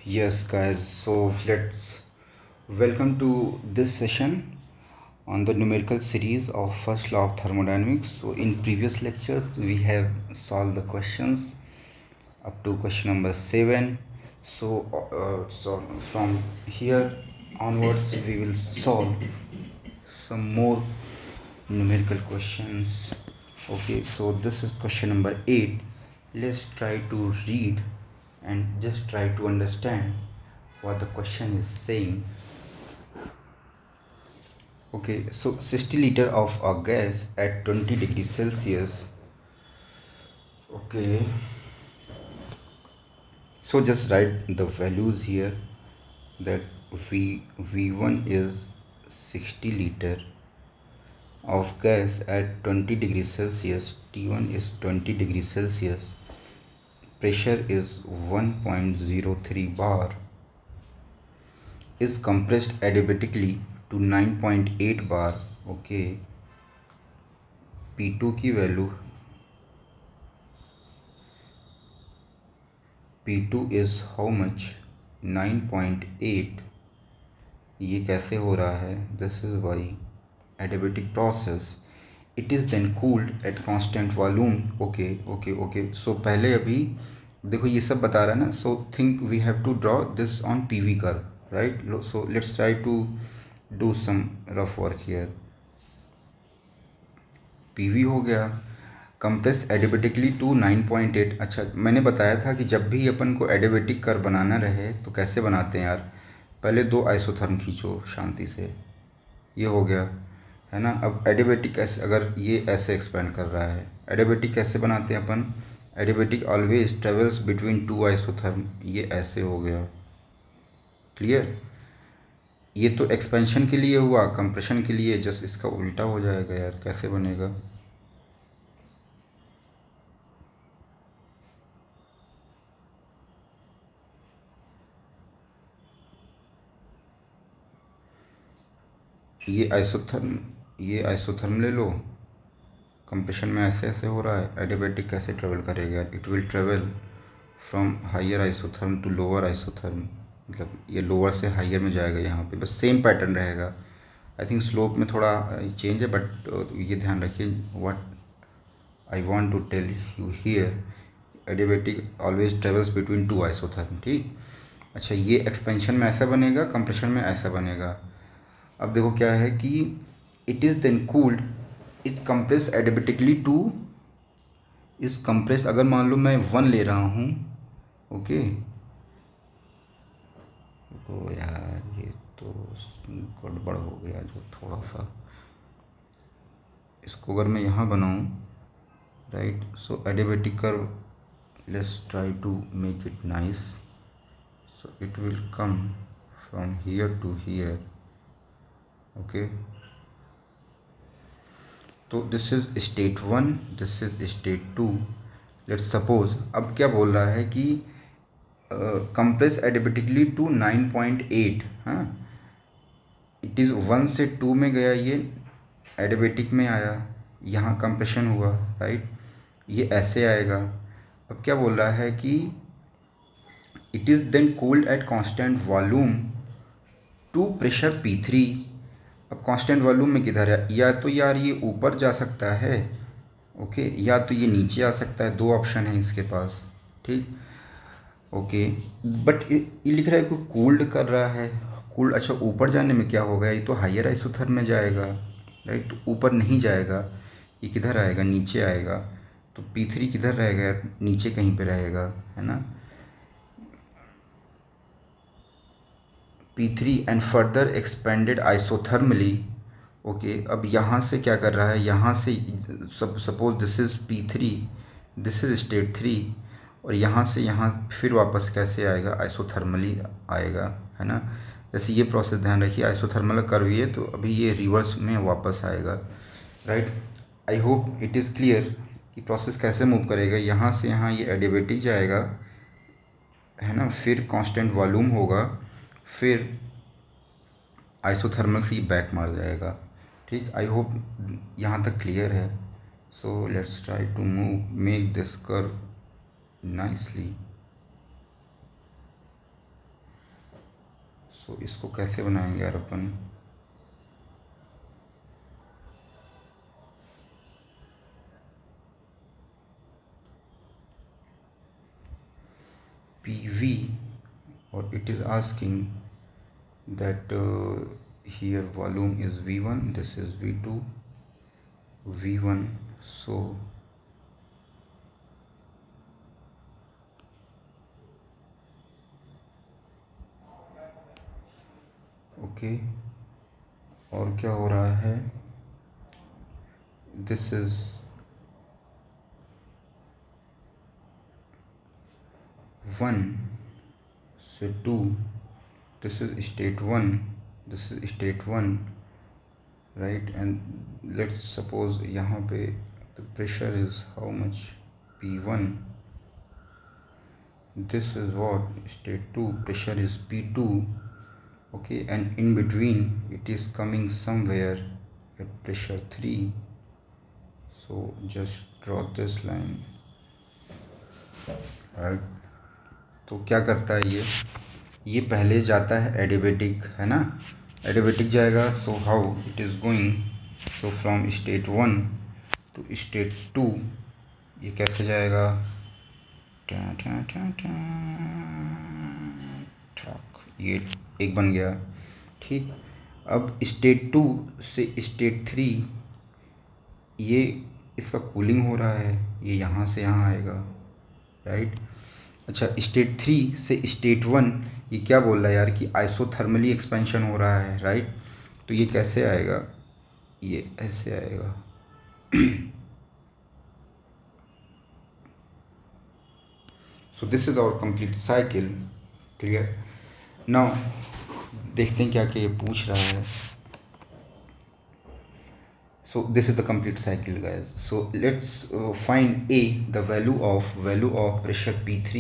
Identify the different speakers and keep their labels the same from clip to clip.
Speaker 1: Yes, guys, so let's welcome to this session on the numerical series of first law of thermodynamics. So, in previous lectures, we have solved the questions up to question number 7. So from here onwards, we will solve some more numerical questions. Okay, so this is question number 8. Let's try to read and just try to understand what the question is saying. Okay, so 60 liter of a gas at 20 degrees Celsius. Okay, so just write the values here, that V1 is 60 liter of gas at 20 degrees Celsius, T1 is 20 degrees Celsius, pressure is 1.03 bar, is compressed adiabatically to 9.8 bar. Okay, P2 की value P2 is how much? 9.8. ये कैसे हो रहा है? This is by adiabatic process. It is then cooled at constant volume. Okay. So पहले अभी देखो ये सब बता रहा है ना. So think we have to draw this on PV curve, right? So let's try to do some rough work here. PV हो गया. Compress adiabatically to 9.8. अच्छा, मैंने बताया था कि जब भी अपन को एडिबेटिक कर्व बनाना रहे तो कैसे बनाते हैं यार, पहले दो आइसोथर्म खींचो शांति से. ये हो गया है ना. अब एडिबेटिक कैसे, अगर ये ऐसे एक्सपेंड कर रहा है, एडिबेटिक कैसे बनाते हैं अपन? Adiabatic always travels between two isotherm. ये ऐसे हो गया. क्लियर? ये तो एक्सपेंशन के लिए हुआ, कंप्रेशन के लिए जस्ट इसका उल्टा हो जाएगा यार. कैसे बनेगा? ये आइसोथर्म ले लो. कंप्रेशन में ऐसे ऐसे हो रहा है. एडियाबेटिक कैसे ट्रेवल करेगा? It will travel from higher isotherm to lower isotherm. मतलब ये लोअर से हायर में जाएगा. यहाँ पे बस सेम पैटर्न रहेगा. आई थिंक स्लोप में थोड़ा चेंज है, बट ये ध्यान रखिए what I want to tell you here. Adiabatic always travels between two isotherm. ठीक. अच्छा, ये एक्सपेंशन में ऐसा बनेगा, कंप्रेशन में ऐसा बनेगा. अब देखो क्या है कि it is then cooled, is compress adiabatically to, इस कंप्रेस, अगर मान लो मैं 1 ले रहा हूँ. ओके, तो यार ये तो गड़बड़ हो गया जो थोड़ा सा. इसको अगर मैं यहाँ बनाऊँ, right, so adiabatic curve, let's try to make it nice. So it will come from here to here. Okay, तो this is state 1, this is state 2. Let's suppose, अब क्या बोल रहा है कि कंप्रेस एडिबेटिकली टू 9.8. हाँ, इट इज़ 1 से 2 में गया, ये एडिबेटिक में आया, यहाँ कंप्रेशन हुआ, राइट. ये ऐसे आएगा. अब क्या बोल रहा है कि it is then cooled at constant volume to pressure P3. अब कांस्टेंट वॉल्यूम में किधर है? या तो यार ये ऊपर जा सकता है, ओके, या तो ये नीचे आ सकता है. दो ऑप्शन है इसके पास. ठीक. ओके, बट ये लिख रहा है कि कूल्ड कर रहा है. कूल्ड, अच्छा, ऊपर जाने में क्या होगा? ये तो हायर आइसोथर्म में जाएगा, राइट. तो ऊपर नहीं जाएगा, ये किधर आएगा? नीचे आएगा. तो P3 किधर रहेगा? नीचे कहीं पे रहेगा, है ना. P3 and further expanded isothermally. Okay, अब यहाँ से क्या कर रहा है? यहाँ से suppose this is P3, this is state 3, और यहाँ से यहाँ फिर वापस कैसे आएगा? आइसोथर्मली आएगा, है ना. जैसे ये प्रोसेस ध्यान रखिए, आइसोथर्मल कर्व ये, तो अभी ये रिवर्स में वापस आएगा, right. I hope it is clear कि प्रोसेस कैसे मूव करेगा. यहाँ से यहाँ ये एडिबेटिक जाएगा, है ना, फिर कांस्टेंट वॉल्यूम होगा, फिर आइसोथर्मल से बैक मार जाएगा. ठीक. आई होप यहाँ तक क्लियर है. So let's try to make this curve nicely. So इसको कैसे बनाएंगे यार अपन? PV, or it is asking that here volume is V1, this is V2, V1. So okay, और क्या हो रहा है? दिस इज वन से two, this is state one, this is state one, right? And let's suppose यहाँ पे the pressure is how much? P1. This is what state 2, pressure is P2. Okay, and in between it is coming somewhere at pressure 3. So just draw this line, right? तो क्या करता है ये पहले जाता है एडिबेटिक, है ना? एडिबेटिक जाएगा, so how it is going? So from state 1 to state 2, ये कैसे जाएगा? ये एक बन गया, ठीक। अब स्टेट 2 से स्टेट 3, ये इसका कूलिंग हो रहा है, ये यहाँ से यहाँ आएगा, राइट? अच्छा, स्टेट 3 से स्टेट 1, ये क्या बोल रहा है यार कि आइसोथर्मली एक्सपेंशन हो रहा है, राइट? तो ये कैसे आएगा? ये ऐसे आएगा। So this is our complete cycle, clear? Now देखते हैं क्या क्या ये पूछ रहा है। So this is the complete cycle, guys. So let's find the value of pressure P3,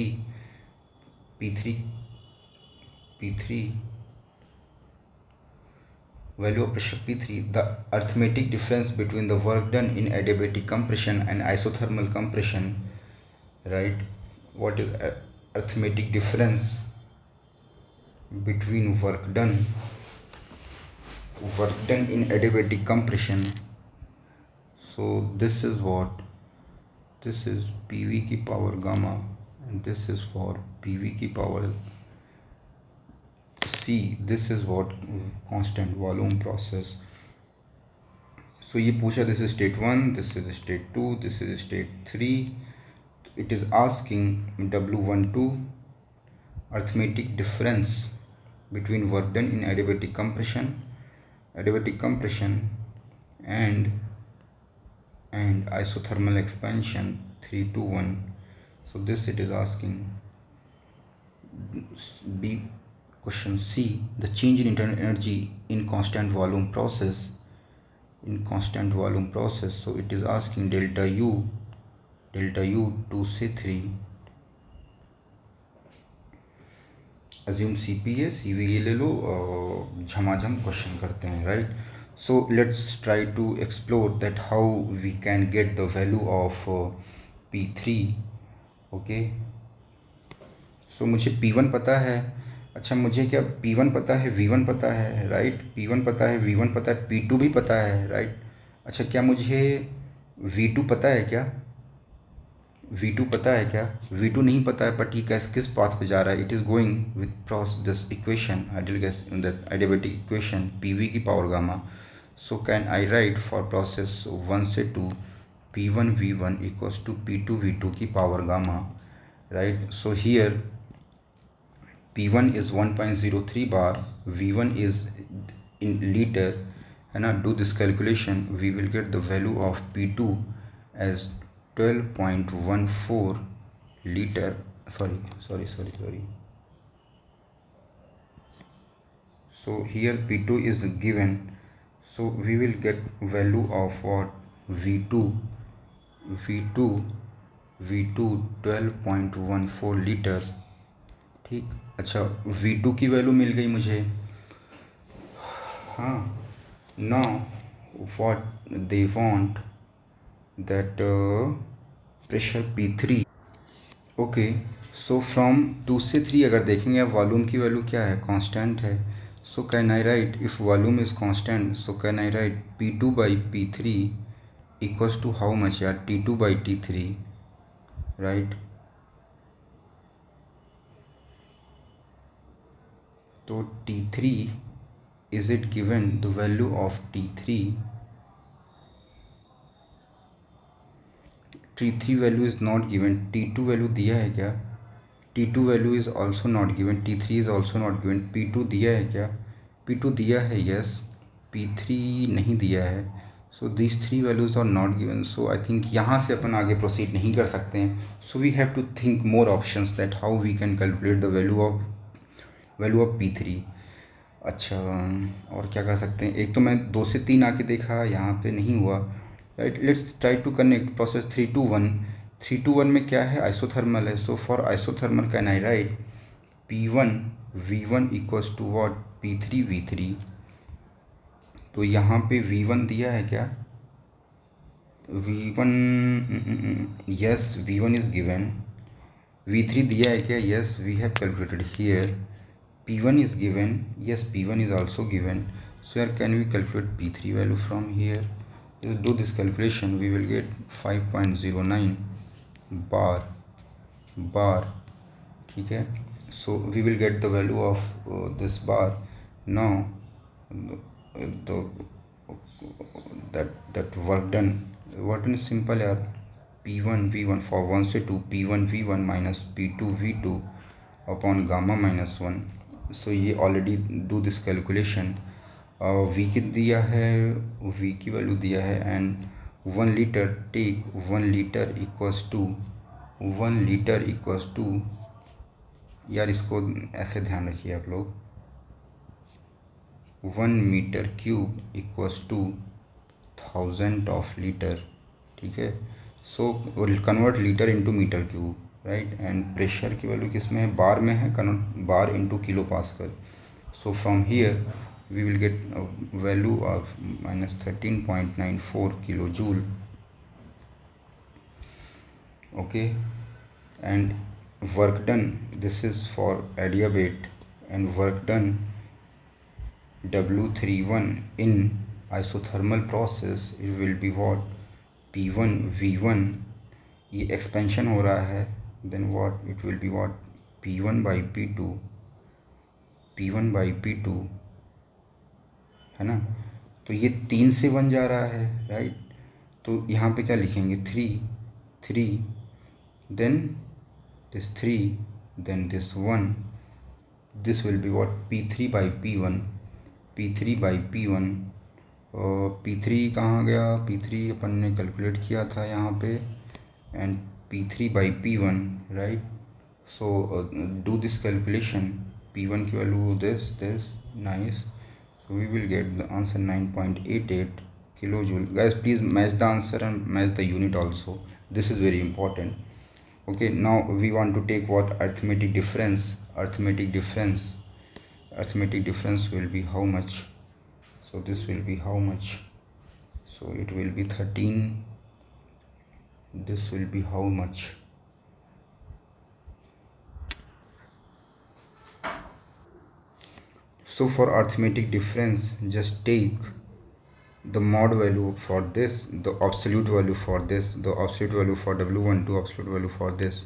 Speaker 1: value of pressure P3, the arithmetic difference between the work done in adiabatic compression and isothermal compression, right? What is arithmetic difference between work done in adiabatic compression? So this is what, this is PV की power gamma, and this is for PV की power C. This is what constant volume process. So ये पूछा, this is state 1, this is state 2, this is state 3. It is asking W12 arithmetic difference between work done in adiabatic compression and isothermal expansion 3 to 1. So this it is asking. B, question C, the change in internal energy in constant volume process, so it is asking delta U 2 से 3. assume CPA CV ये ले लो, झमाझम question करते हैं, right? So let's try to explore that how we can get the value of P3. okay, so मुझे P1 पता है। अच्छा, मुझे क्या P1 पता है, V1 पता है, राइट? P1 पता है, V1 पता है, P2 भी पता है, राइट? अच्छा, क्या मुझे V2 पता है क्या? V2 पता है क्या? V2 नहीं पता है, बट ये किस पाथ पे जा रहा है? It is going with process this equation, ideal gas that adiabatic equation PV की power gamma. So can I write for process 1 से 2 P1 V1 equals to P2 V2 की power gamma, right? So here P1 is 1.03 bar, V1 is in liter, है ना? Do this calculation, we will get the value of P2 as 12.14 liter. Sorry. So here P2 is given, so we will get value of what? V2 12.14 litre, ठीक। अच्छा, V2 की value मिल गई मुझे, हाँ। Now what they want that pressure P3. Okay, so from 2 से 3 अगर देखेंगे, volume की वैल्यू क्या है? कांस्टेंट है, So can I write, if volume is constant, so can I write P2 by P3 equals to how much यार, T2 by T3, right? तो T3, is it given the value of T3? T3 value is not given. T2 value दिया है क्या? T2 value is also not given. T3 is also not given. P2 दिया है क्या? P2 दिया है, yes. P3 नहीं दिया है. So these three values are not given. So I think यहाँ से अपन आगे proceed नहीं कर सकते हैं. So we have to think more options that how we can calculate the value of P3. अच्छा, और क्या कर सकते हैं? एक तो मैं 2 से 3 आके देखा, यहाँ पे नहीं हुआ, right. Let's try to connect process 3 to 1. 3 to 1 में क्या है? आइसोथर्मल है. So for isothermal can I write P1 V1 equals to what? P3 V3. तो यहाँ पे V1 दिया है क्या? V1, yes, V1 is given. V3 दिया है क्या? Yes, we have calculated here. P1 is given, yes, P1 is also given. So here can we calculate P3 value from here? Let's do this calculation. We will get 5.09 bar. ठीक है. So we will get the value of this bar. Now the that work done is simple यार. P1 V1 for 1 से 2, P1 V1 minus P2 V2 upon gamma minus 1. So ये already do this calculation. V की दिया है, V की value दिया है, and 1 litre, take 1 litre equals to 1 litre equals to, यार इसको ऐसे ध्यान रखिए आप लोग, 1 metre cube equals to 1000 of litre. ठीक है. So convert litre into metre cube, right. And pressure की वैल्यू किस में है? बार में है. Convert bar into kilo pascal. So from here we will get value of -13.94 kilo joule. Okay. And work done, this is for adiabat, and work done W31 in isothermal process it will be what? P1 V1, ये expansion हो रहा है, then what it will be what? P1 by P2 है ना. तो ये 3 से 1 जा रहा है, राइट. तो यहाँ पे क्या लिखेंगे? 3 then this 3 then this 1. this will be what? P3 by P1. P3 कहाँ गया? P3 अपन ने कैलकुलेट किया था यहाँ पे, and P3 by P1, right. So do this calculation. P1 की value this, nice. So we will get the answer 9.88 kilojoule. Guys, please match the answer and match the unit also. This is very important. Okay, now we want to take what? Arithmetic difference. Arithmetic difference will be how much? So this will be how much? So it will be 13. This will be how much? So for arithmetic difference, just take the mod value for this, the absolute value for this, the absolute value for W12, absolute value for this,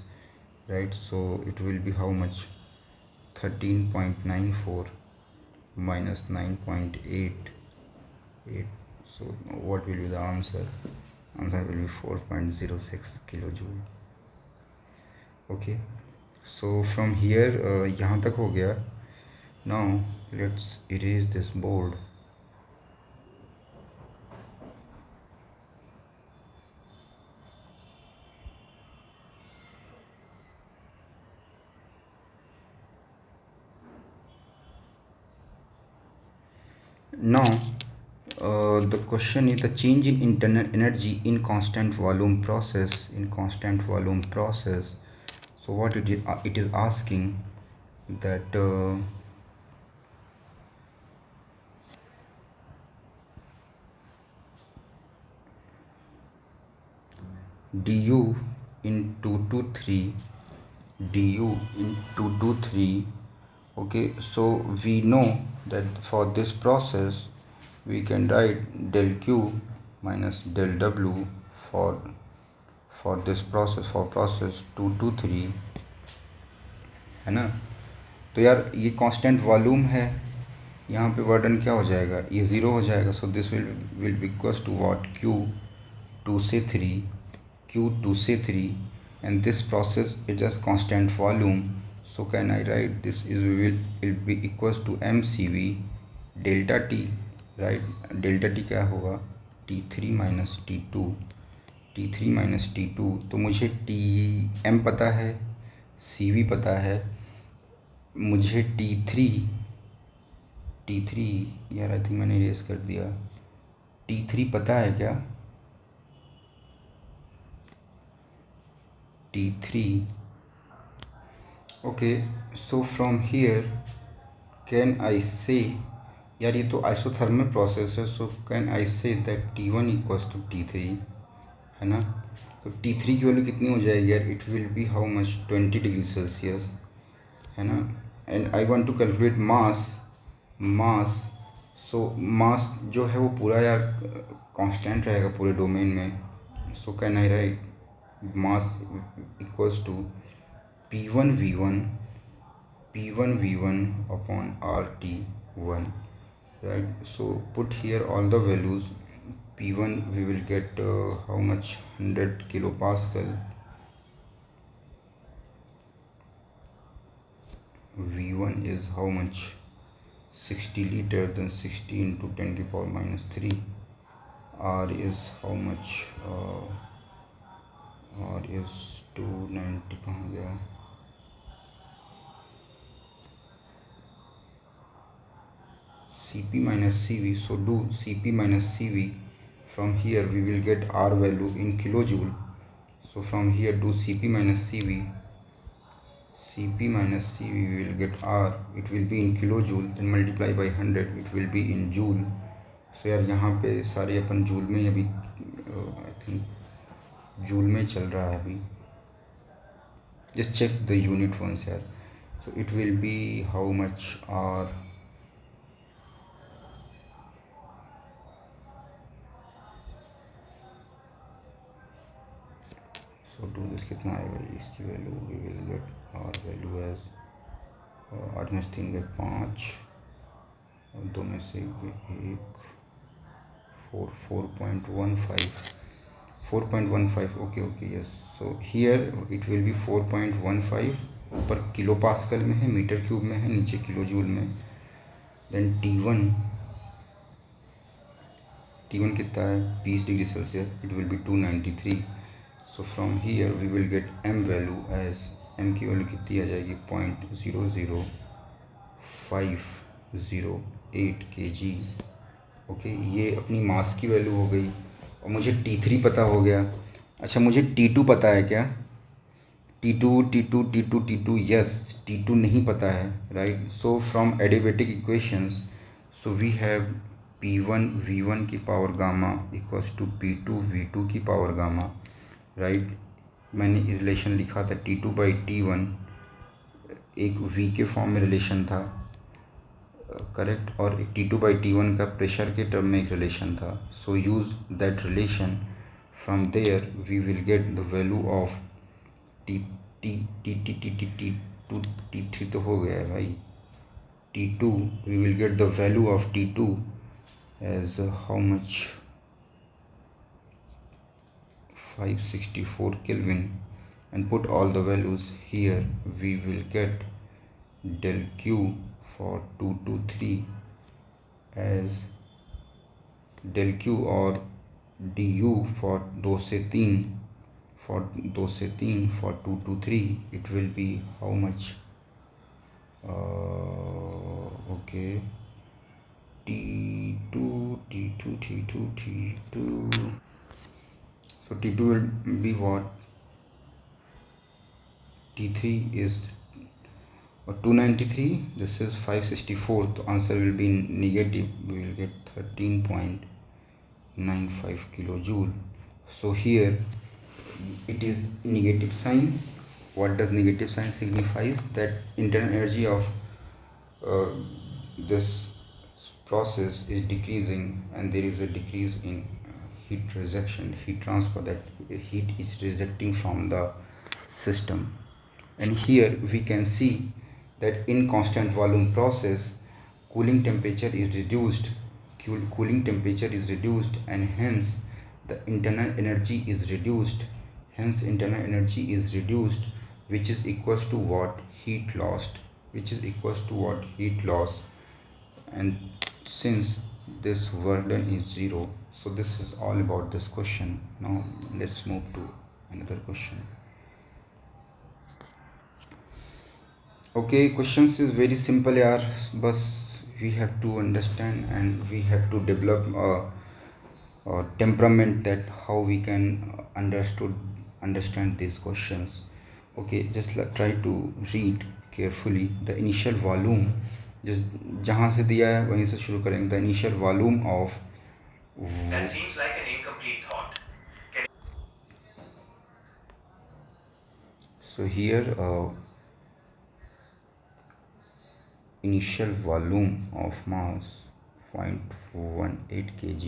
Speaker 1: right. So it will be how much? 13.94 minus 9.88. So what will be the answer? Answer will be 4.06 kilojoule. Okay, so from here यहाँ तक हो गया. Now let's erase this board. Now the question is the change in internal energy in constant volume process. So what it is asking that du in 2 to 3 Okay, so we know that for this process we can write del q minus del w for this process, for process 223, है ना। तो यार ये constant volume है, यहाँ पे वर्डन क्या हो जाएगा, ये ज़ीरो हो जाएगा। So this will be equals to what, Q2 से 3, Q2 से 3, and this process is just constant volume. So can I write this is will be equals to mcv delta t, right? Delta t क्या होगा, T3 minus T2, T3 minus T2। तो मुझे Tm पता है, Cv पता है, मुझे T3 यार आई थिंक मैंने रेस कर दिया, T3 पता है क्या, T3। Okay, so from here can I से, यार ये तो आइसोथर्मल प्रोसेस है, सो can I say that T1 equals to T3, है ना। तो T3 की वैल्यू कितनी हो जाएगी यार, it will be how much, 20 degree Celsius, है ना। And I want to calculate mass. So mass जो है वो पूरा यार कांस्टेंट रहेगा पूरे डोमेन में। So can I write mass equals to P1V1 upon RT1, right? So put here all the values. P1 we will get how much, 100 kilopascal, V1 is how much, 60 liter, then 60 into 10 to the power minus 3. R is how much, R is 290, कहाँ गया, Cp minus Cv. So do Cp minus Cv. From here we will get R value in kilojoule. So from here do Cp minus Cv. Cp minus Cv we will get R. It will be in kilojoule. Then multiply by 100. It will be in joule. So यार यहाँ पे सारे अपन joule में अभी I think joule में चल रहा है अभी। Just check the unit once यार. So it will be how much R. So do this, कितना आएगा इसकी वैल्यू, we will get R value as 8 में से 3 गए 5 और 2 में से 1 4.15 okay yes. So here it will B 4.15, ऊपर किलो पास्कल में है, मीटर क्यूब में है, नीचे किलो जूल में। देन T1 कितना है, 20 degree Celsius, it will B 293। So from here we will get m value as, m की वैल्यू कितनी आ जाएगी, 0.00508 kg। ओके, ये अपनी मास की वैल्यू हो गई और मुझे T3 पता हो गया। अच्छा मुझे T2 पता है क्या, T2 यस, T2 नहीं पता है, right. So from adiabatic equations, so we have P1V1 की power gamma equals to P2V2 की पावर गामा, राइट। मैंने रिलेशन लिखा था T2/T1, एक V के फॉर्म में रिलेशन था, करेक्ट, और एक T2/T1 का प्रेशर के टर्म में एक रिलेशन था। So use that relation, from there we will get the value of T3 तो हो गया है भाई, T2 we will get the value of T2 as how much, 564 Kelvin, and put all the values here. We will get del Q for 223 as del Q और du for 2 से 3 for 223 it will be how much, okay, T2. So T2 will be what, T3 is 293, this is 564, the answer will be negative, we will get 13.95 kilojoule. So here it is negative sign. What does negative sign signifies, that internal energy of uh, this process is decreasing and there is a decrease in heat rejection, heat transfer, that heat is rejecting from the system. And here we can see that in constant volume process, cooling temperature is reduced, cooling temperature is reduced, and hence the internal energy is reduced, hence internal energy is reduced, which is equals to what? Heat lost, which is equals to what? Heat loss. And since this work done is zero, so this is all about this question. Now let's move to another question. Okay, questions is very simple yaar, but we have to understand and we have to develop a temperament that how we can understand these questions. Okay, just try to read carefully. The initial volume, just जहाँ से दिया है वहीं से शुरू करेंगे. The initial volume of
Speaker 2: That seems like an incomplete thought.
Speaker 1: so here initial volume of mass 0.18 kg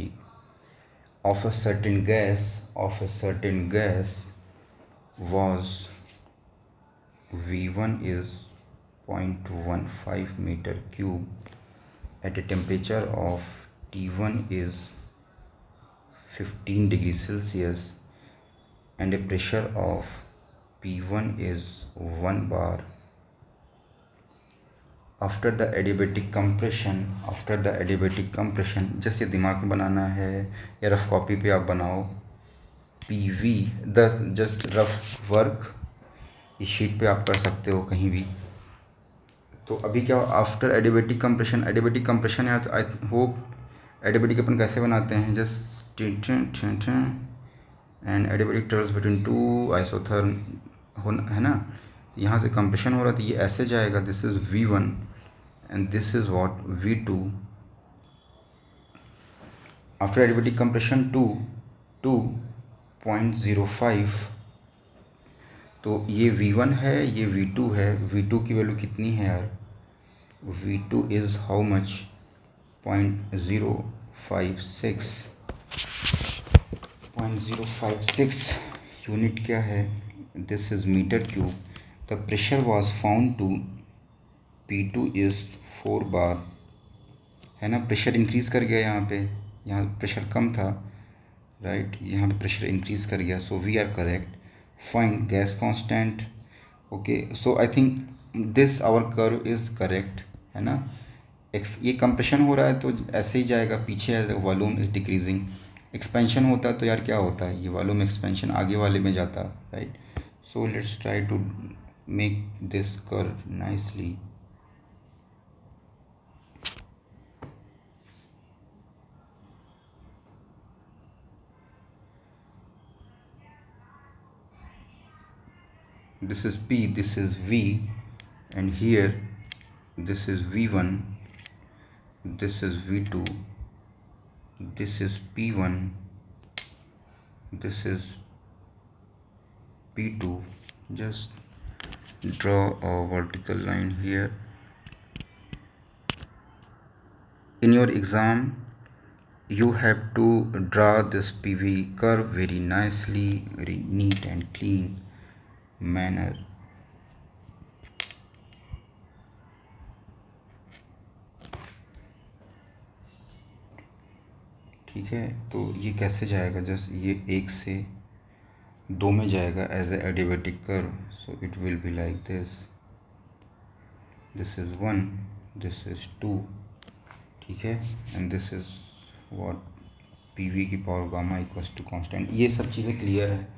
Speaker 1: of a certain gas was V1 is 0.15 meter cube at a temperature of T1 is 15 degrees Celsius and a pressure of P1 is 1 bar. After the adiabatic compression जैसे दिमाग में बनाना है या rough copy पे आप बनाओ. PV the just rough work इस sheet पे आप कर सकते हो कहीं भी. तो अभी क्या आफ्टर एडियाबेटिक कंप्रेशन यार, आई होप एडियाबेटिक अपन कैसे बनाते हैं. Just and adiabatic terms between two isotherm है ना. यहाँ से कंप्रेशन हो रहा था, ये ऐसे जाएगा. This is V1 and this is what V2. after adiabatic compression to 2.05. तो ये V1 है, ये V2 है. V2 की वैल्यू कितनी है यार? V2 is how much? 0.056 unit क्या है? This is metre cube. The pressure was found to P2 is 4 bar, है ना. प्रेशर इंक्रीज़ कर गया यहाँ पे, यहाँ प्रेशर कम था राइट, यहाँ पे प्रेशर इंक्रीज़ कर गया. So we are correct. Find gas constant. Okay, so I think this our curve is correct, है ना. ये कंप्रेशन हो रहा है तो ऐसे ही जाएगा पीछे. Volume is decreasing. एक्सपेंशन होता है तो यार क्या होता है, ये वॉल्यूम एक्सपेंशन आगे वाले में जाता right. So let's try to make this curve nicely. This is P, this is V, and here this is V1, this is V2, this is P1, this is P2. Just draw a vertical line here. In your exam you have to draw this PV curve very nicely, very neat and clean manner. ठीक है, तो ये कैसे जाएगा? Just ये 1 से 2 में जाएगा as a adiabatic curve. So it will be like this. This is 1, this is 2, ठीक है. And this is what PV की power gamma equals to constant. ये सब चीज़ें क्लियर है.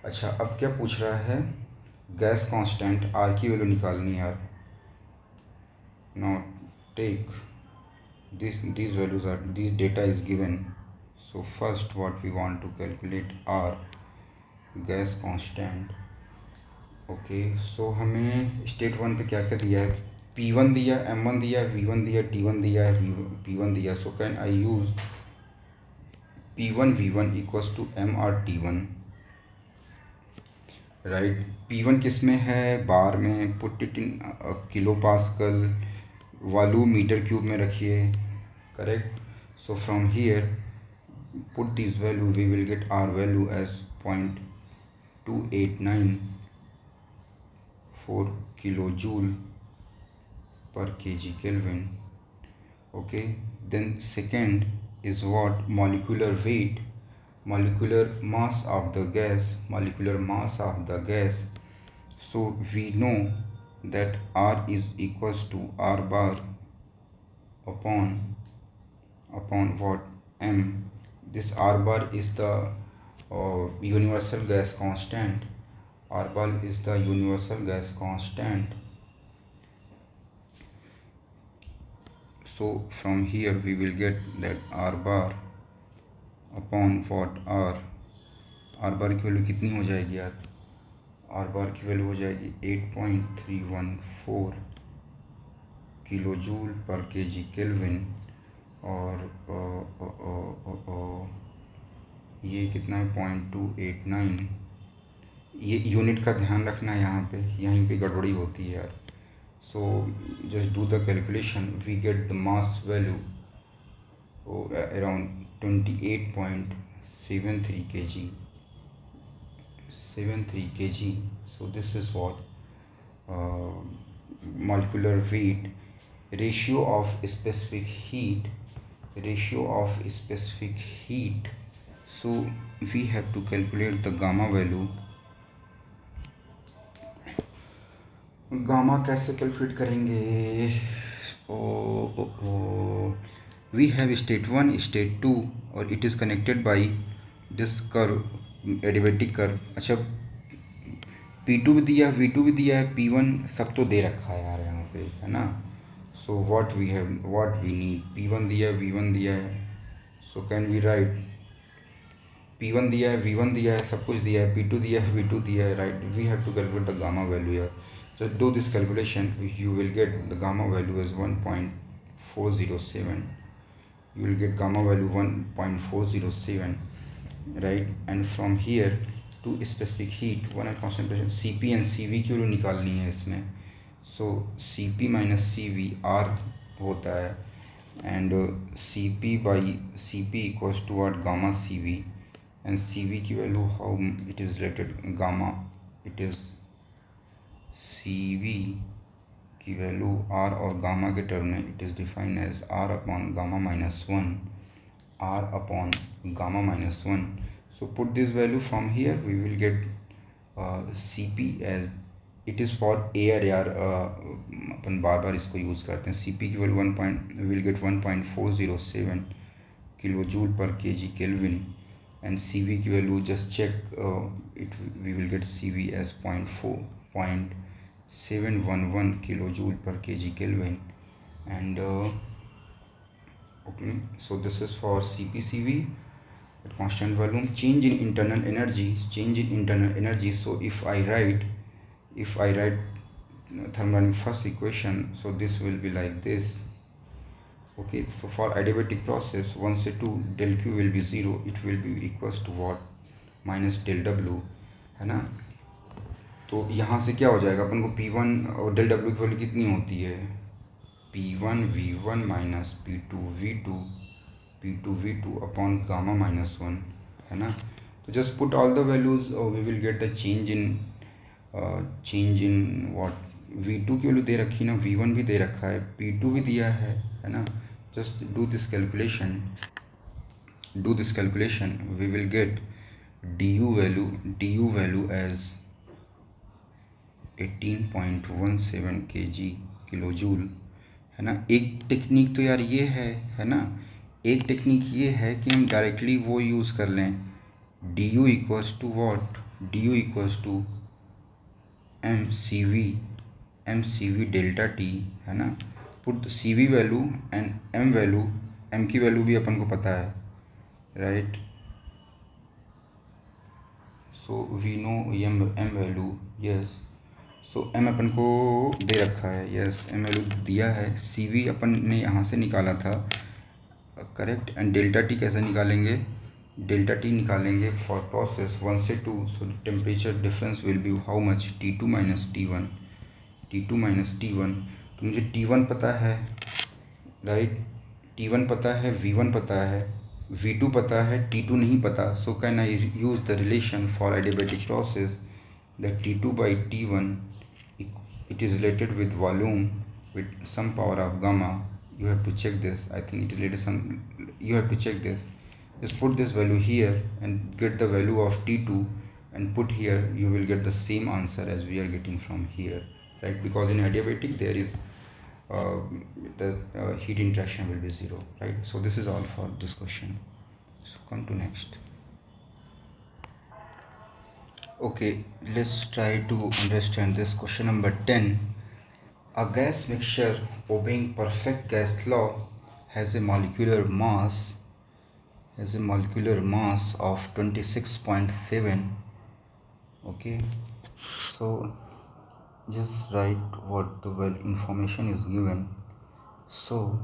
Speaker 1: अच्छा, अब क्या पूछ रहा है? गैस कांस्टेंट R की वैल्यू निकालनी है यार. Now take these values are, this data is given. So first what we want to calculate R gas constant. Okay, so हमें स्टेट 1 पे क्या क्या दिया है? P1 दिया, M1 दिया, V1 दिया, T1 दिया है, P1 दिया. So can I use P1 V1 equals to MR T1 right. P1 किस में है? बार में. Put it in kilo pascal. Volume metre cube में रखिए, correct. So from here put this value, we will get R value as 0.2894 kilojoule per kg Kelvin. Okay, then second is what? Molecular weight, molecular mass of the gas, molecular mass of the gas. So we know that R is equals to R bar upon what? M. This R bar is the universal gas constant. R bar is the universal gas constant. So from here we will get that R bar upon what? R. R bar की value कितनी हो जाएगी यार? R bar की value हो जाएगी 8.314 kilo joule per kg kelvin. और ये कितना है? 0.289. ये यूनिट का ध्यान रखना है, यहाँ पे यहीं पे गड़बड़ी होती है यार. So just do the calculation, we get the mass value around 28.73 kg. So this is what molecular weight, ratio of specific heat. So we have to calculate the gamma value. Gamma कैसे calculate करेंगे? We have state 1, state 2 और it is connected by this curve, adiabatic curve. अच्छा, P2 भी दिया है, V2 भी दिया है, P1 सब तो दे रखा है यार यहाँ पे, है ना. So what we need, P1 दिया है, V1 दिया है. सो कैन वी राइट P1 दिया है, V1 दिया है, सब कुछ दिया है, P2 दिया है, V2 दिया है, right. We have to calculate the gamma value यार. So do this calculation, you will get the gamma value as 1.407. You will get gamma value 1.407, right? And from here to specific heat, one at concentration, Cp and Cv की value निकालनी है इसमें. So Cp minus Cv R होता है, and Cp by Cp equals to what? Gamma Cv. And Cv की value how it is related gamma, it is Cv की value R और gamma के टर्म में it is defined as R upon gamma minus 1. R upon gamma minus 1. So put this value from here, we will get Cp as it is for air यार. अपन बार बार इसको use करते हैं. Cp की value we will get 1.407 kilo joule per kg kelvin. And Cv की value just check it, we will get Cv as 0.711 kilojoule per kg Kelvin. And okay, so this is for CpCv at constant volume. Change in internal energy. So if I write thermodynamic first equation, so this will be like this. Okay, so for adiabatic process 1 से 2, del q will be 0. It will be equals to what? minus del w, है ना. तो यहाँ से क्या हो जाएगा अपन को? P1 और डेल W की वैल्यू कितनी होती है? P1 V1 minus P2 V2 upon gamma minus 1, है ना. तो just put all the values और we will get the change in what. V2 की वैल्यू दे रखी ना, V1 भी दे रखा है, P2 भी दिया है ना. Just do this calculation, we will get du value as 18.17 kg kilo joule, है ना. एक टेक्निक तो यार ये है ना. एक टेक्निक ये है कि हम डायरेक्टली वो यूज़ कर लें, du equals to what? du equals to M C V delta T, है ना. Put Cv value and m value. m की वैल्यू भी अपन को पता है, right. So we know m value, yes. So m अपन को दे रखा है, यस, m वैल्यू दिया है. Cv अपन ने यहाँ से निकाला था, करेक्ट. एंड डेल्टा टी कैसे निकालेंगे? डेल्टा टी निकालेंगे फॉर प्रोसेस 1 से 2. सो temperature difference will be how much? T2 minus T1. तो मुझे T1 पता है, राइट, T1 पता है, V1 पता है, V2 पता है, T2 नहीं पता. So can I use the relation for adiabatic process that T2 by T1 it is related with volume with some power of gamma. You have to check this. I think it related some. You have to check this. Just put this value here and get the value of T2 and put here. You will get the same answer as we are getting from here, right? Because in adiabatic there is the heat interaction will be 0, right? So this is all for this question. So come to next. Okay, let's try to understand this question number 10. A gas mixture obeying perfect gas law has a molecular mass of 26.7. Okay, so just write what the information is given. So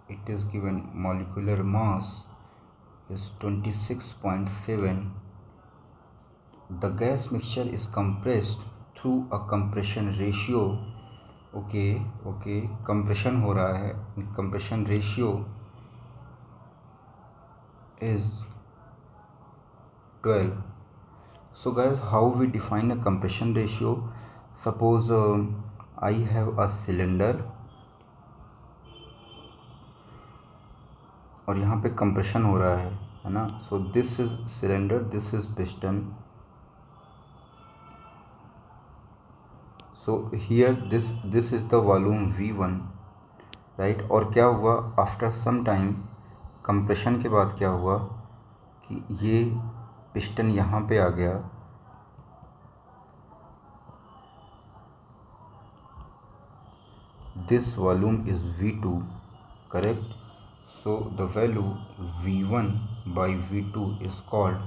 Speaker 1: it is given molecular mass is 26.7. The gas mixture is compressed through a compression ratio. Okay, compression हो रहा है. Compression ratio is 12. So guys, how we define a compression ratio? Suppose I have a cylinder और यहाँ पे compression हो रहा है ना. So this is cylinder, this is piston. So here this is the volume V1, right? और क्या हुआ आफ्टर सम टाइम कंप्रेशन के बाद क्या हुआ कि ये पिस्टन यहाँ पे आ गया. This volume is V2, correct. So the value V1 by V2 is called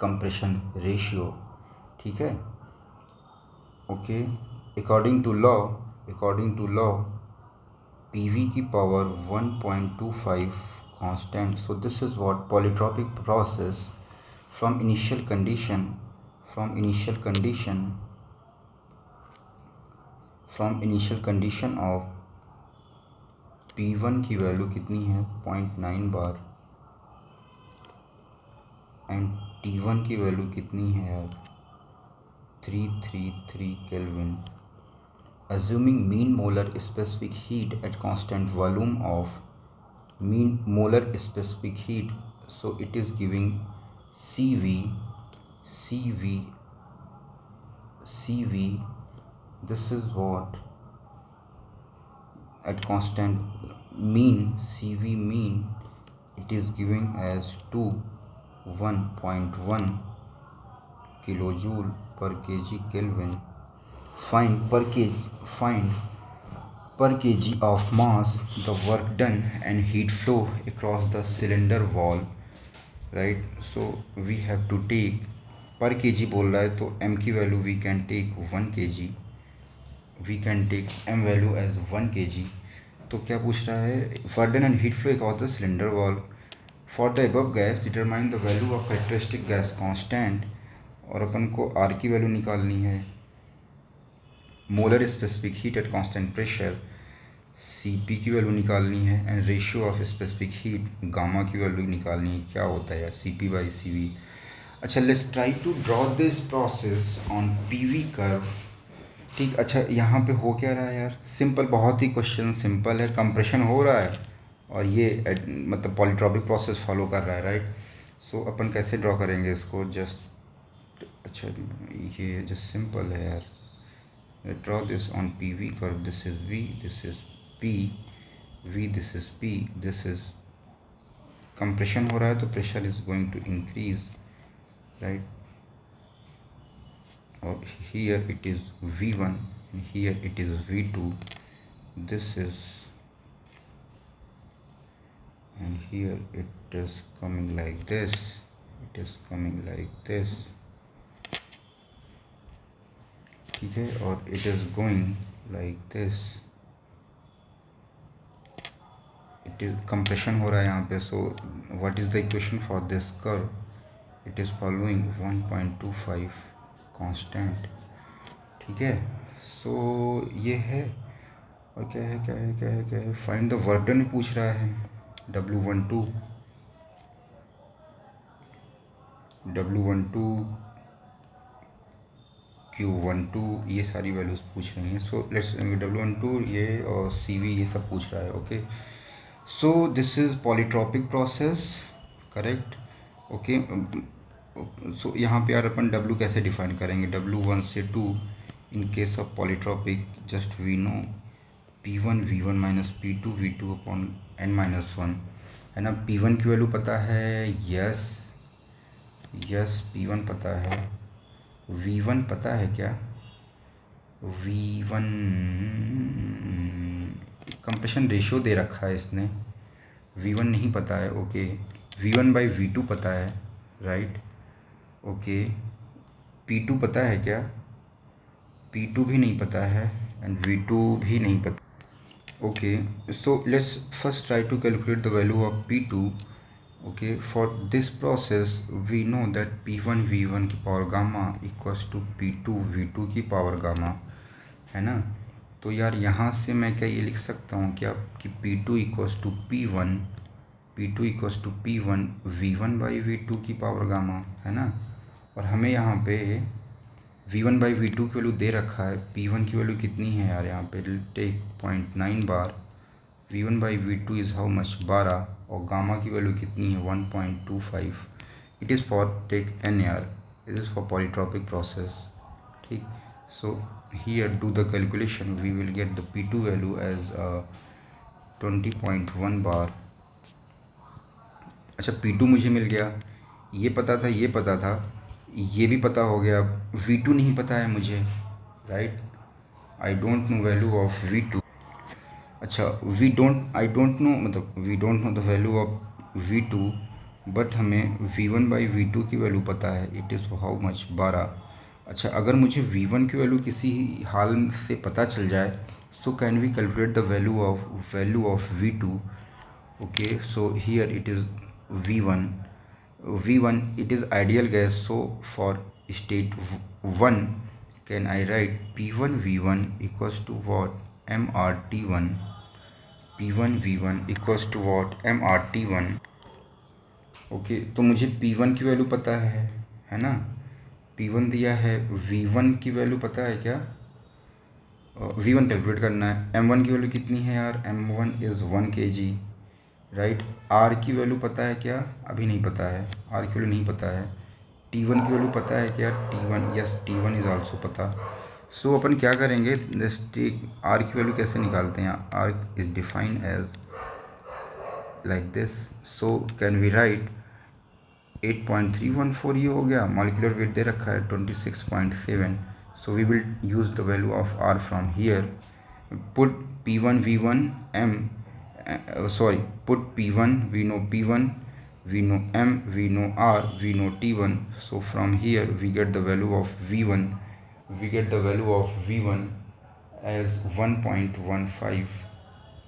Speaker 1: compression ratio. ठीक है. Okay, according to law PV की power 1.25 constant. So this is what polytropic process from initial condition of P1 की value कितनी है 0.9 बार and T1 की value कितनी है यार 333 kelvin. Assuming mean molar specific heat at constant volume of mean molar specific heat, so it is giving CV. This is what at constant mean CV mean it is giving as 1.1 kilojoule per kg Kelvin. Find per kg of mass the work done and heat flow across the cylinder wall, right? So we have to take per kg बोल रहा है तो m की value we can take 1 kg, we can take m value as 1 kg. तो क्या पूछ रहा है work done and heat flow across the cylinder wall for the above gas determine the value of characteristic gas constant. और अपन को R की value निकालनी है, molar specific heat at constant pressure Cp की वैल्यू निकालनी है and ratio of specific heat gamma की value निकालनी है. क्या होता है यार Cp बाई Cv. अच्छा, let's try to draw this process on PV curve. ठीक. अच्छा, यहाँ पे हो क्या रहा है यार, सिंपल, बहुत ही क्वेश्चन सिंपल है. कंप्रेशन हो रहा है और ये मतलब पॉलीट्रॉपिक प्रोसेस फॉलो कर रहा है, राइट. सो अपन कैसे ड्रॉ करेंगे इसको, जस्ट अच्छा ये जस्ट सिंपल है यार. Draw this on PV curve. This is V, this is P, V, this is P, this is compression हो रहा है तो pressure is going to increase, right? और here it is V1 and here it is V2. This is and here it is coming like this. It is coming like this. ठीक है. और it is going like this. It is compression हो रहा है यहाँ पे. So what is the equation for this curve? It is following 1.25 constant. ठीक है. सो ये है और क्या है फाइंड द वर्क डन पूछ रहा है। W12 Q12 ये सारी वैल्यूज़ पूछ रही हैं। सो लेट्स W12 ये और CV ये सब पूछ रहा है। Okay, so this is polytropic process, correct. Okay, so यहाँ पे यार अपन W कैसे डिफाइन करेंगे? W1 से 2 in case of polytropic just we know P1 V1 minus P2 V2 upon n-1 है ना। P1 की वैल्यू पता है, यस P1 पता है। V1 पता है क्या? V1 कंप्रेशन रेशियो दे रखा है इसने, V1 नहीं पता है। ओके, V1 बाई V2 पता है, राइट। ओके, P2 पता है क्या? P2 भी नहीं पता है एंड V2 भी नहीं पता। Okay, so let's first try to calculate the value of P2। Okay, for this process we know that P1 V1 की power gamma equals to P2 V2 की पावर गामा, है ना। तो यार यहाँ से मैं क्या ये लिख सकता हूँ क्या कि P2 equals to P1 V1 by V2 की पावर गामा, है ना। और हमें यहाँ पे V1 बाई V2 की वैल्यू दे रखा है। P1 की वैल्यू कितनी है यार? यहाँ पे take 0.9 bar. V1 by V2 is how much? 12। और गामा की वैल्यू कितनी है? 1.25। It is for take n यार, it is for polytropic process, ठीक। So here do the calculation, we will get the P2 value as 20.1 bar. अच्छा, P2 मुझे मिल गया, ये पता था, ये भी पता हो गया। V2 नहीं पता है मुझे, right. I don't know value of V2। अच्छा, आई डोंट नो मतलब we don't know the value of V2, but हमें V1 बाई V2 की वैल्यू पता है, इट इज़ हाउ मच? 12। अच्छा, अगर मुझे V1 की वैल्यू किसी हाल से पता चल जाए, so can we calculate the value of V2। Okay, so here it is V1 it is ideal gas, so for state 1 can I write P1 V1 equals to what? MRT1। P1 V1 equals to what? MRT1। Okay, तो मुझे P1 की value पता है ना, P1 दिया है। V1 की value पता है क्या? V1 कैलकुलेट करना है। M1 की वैल्यू कितनी है यार? M1 is 1 kg, right. R की वैल्यू पता है क्या? अभी नहीं पता है, R की वैल्यू नहीं पता है। T1 की वैल्यू पता है क्या? T1, yes T1 is also पता। सो अपन क्या करेंगे, R की वैल्यू कैसे निकालते हैं? R is defined as like this. So can we write 8.314, ये हो गया। मॉलिक्यूलर वेट दे रखा है 26.7। So we will use the value of R from here. Put P1 V1 M, put P1, we know P1, we know M, we know R, we know T1. So from here we get the value of V1, as 1.15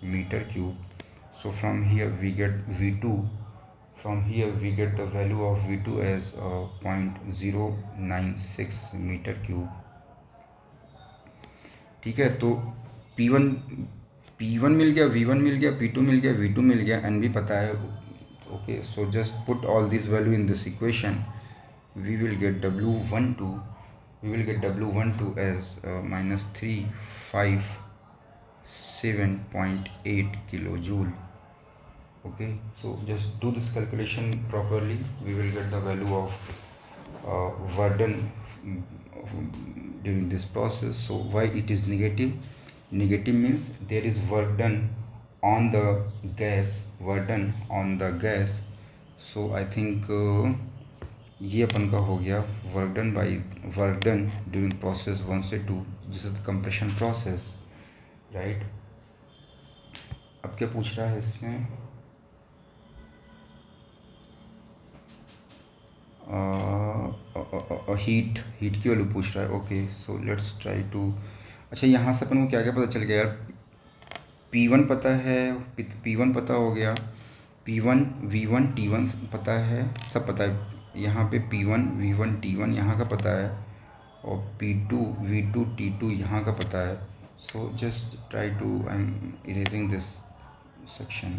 Speaker 1: meter cube. So from here we get V2, the value of V2 as 0.096 meter cube, ठीक है। तो P1 मिल गया, V1 मिल गया, P2 मिल गया, V2 मिल गया, N भी पता है। Okay, so just put all this value in this equation, we will get W12 as -357.8 kilo joule. Okay, so just do this calculation properly, we will get the value of work done during this process. So why it is negative? Negative means there is work done on the gas, so I think ये अपन का हो गया work done during process 1 से 2, this is the compression process, right. अब क्या पूछ रहा है इसमें? हीट की वैल्यू पूछ रहा है। Okay, so let's try to. अच्छा, यहाँ से अपन को क्या क्या पता चल गया यार? P1 पता है, P1 पता हो गया, P1 V1 T1 पता है, सब पता है। यहाँ पे P1 V1 T1 यहाँ का पता है, और P2 V2 T2 यहाँ का पता है। So just try to, I'm erasing this section.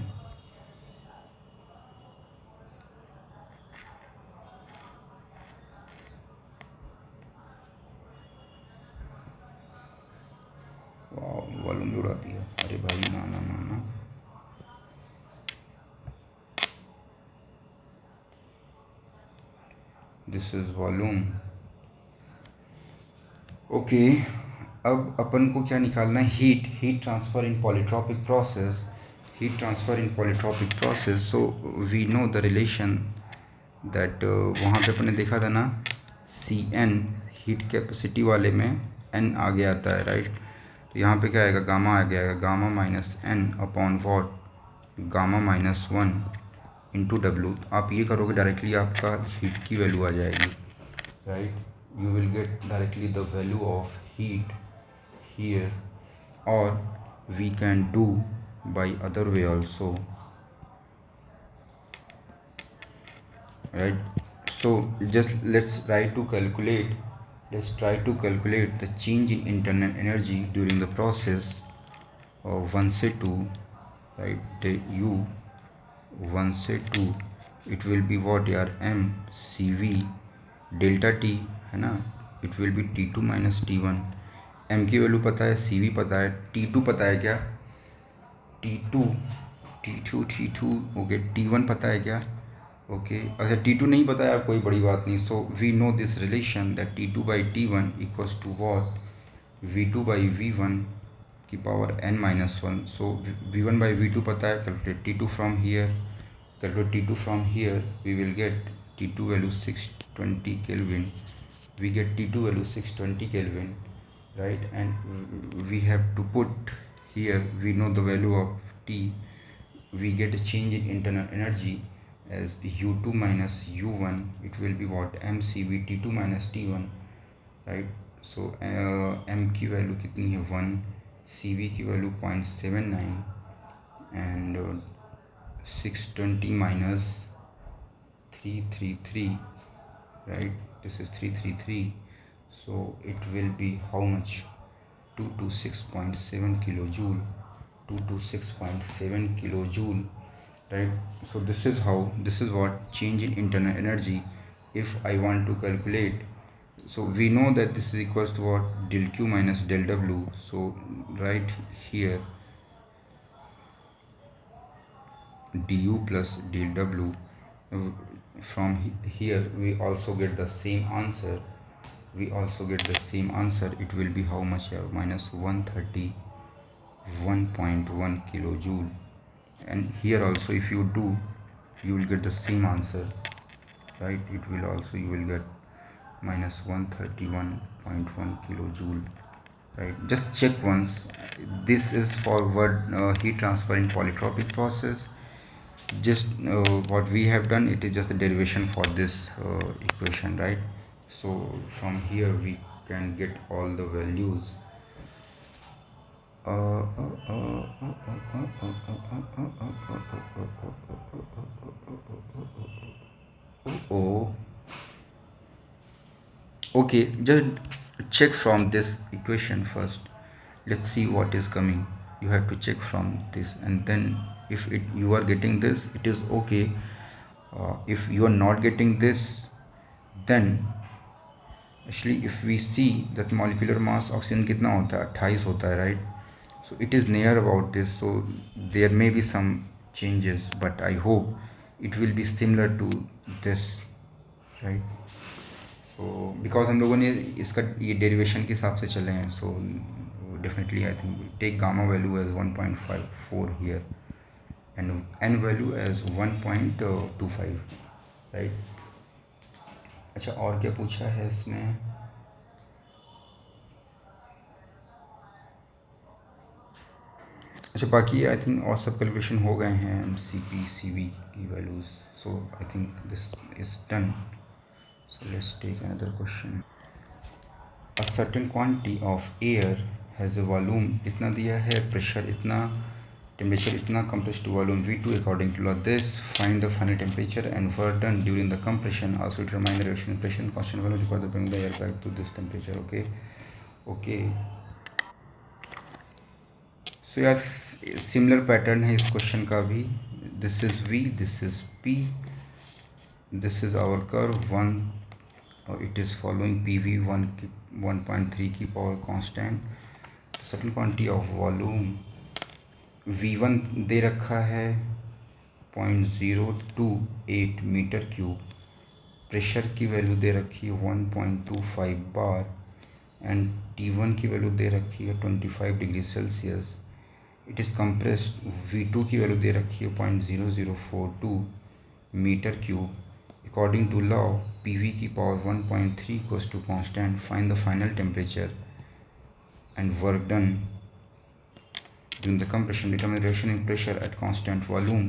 Speaker 1: Volume भी उड़ा दिया, अरे भाई ना ना ना ना। This is volume. ओके, अब अपन को क्या निकालना है, heat transfer in polytropic process. Heat transfer in polytropic process, so we know the relation that वहाँ पे अपन ने देखा था ना, Cn हीट कैपेसिटी वाले में n आगे आता है, राइट। तो यहाँ पे क्या आएगा, गामा आ गया, gamma minus n upon what, gamma minus 1 into W. आप ये करोगे डायरेक्टली आपका हीट की वैल्यू आ जाएगी, right. You will get directly the value of heat here, or we can do by other way also, right. So just let's try to calculate the change in internal energy during the process of 1 से 2, right. The u 1 से 2, it will be what यार, m cv delta T, है ना। It will B T2 minus T1। m की value पता है, cv पता है, T2 पता है क्या, T2 ओके, T1 पता है क्या, ओके। अच्छा T2 नहीं पता है, कोई बड़ी बात नहीं। So we know this relation that T2 by T1 equals to what, V2 by V1 की power n minus 1। So V1 by V2 पता है, calculate T2 from here, we will get T2 value 620 Kelvin, we get T2 value 620 Kelvin, right. And we have to put here, we know the value of T, we get a change in internal energy as U2 minus U1, it will be what, mcv T2 minus T1, right. So m की value कितनी है 1, cv की value 0.79, and 620 minus 333, right. This is 333, so it will be how much, 226.7 kilojoule, 226.7 kilojoule, right. So this is how, this is what change in internal energy if I want to calculate. So we know that this is equals to what, del q minus del w. So right here du plus del w, from here we also get the same answer, it will be how much here, minus 131.1 kilojoule. And here also if you do, you will get the same answer, right. It will also, you will get minus 131.1 kilojoule, right. Just check once, this is for heat transfer in polytropic process. Just what we have done, it is just the derivation for this equation, right. So from here we can get all the values. Oh, okay, just check from this equation first. Let's see what is coming. You have to check from this, and then if you are getting this, it is okay. If you are not getting this, then actually if we see that molecular mass oxygen कितना होता है, 28 होता है, right. So it is near about this, so there may be some changes, but I hope it will be similar to this, right. So because हम लोगों ने इसका ये डेरिवेशन के हिसाब से चले हैं, so definitely I think we take gamma value as 1.54 here and n value as 1.25, right. अच्छा, और क्या पूछा है इसमें, अच्छा बाकी आई थिंक और सब कैलकुलेशन हो गए हैं, MCP CV की values. So I think this is done. So let's take another question. A certain quantity of air has a volume इतना दिया है, प्रेशर इतना, टेम्परेचर इतना, compressed to volume V2 according to law this. Find the final temperature and work done during the compression. Also determine the reaction pressure constant value required to bring the air back to this temperature. Okay. So यार similar pattern है इस question का भी. This is v, this is p, this is our curve 1 और it is following pv 1.3 की power constant. Certain quantity of volume v1 दे रखा है 0.028 मीटर क्यूब. प्रेशर की वैल्यू दे रखी है 1.25 बार एंड T1 की वैल्यू दे रखी है 25 degree Celsius. It is compressed. V2 की वैल्यू दे रखी है 0.0042 meter cube. According to law PV की power 1.3 equals to constant. Find the final temperature and work done during the compression. Determine the reduction in pressure at constant volume.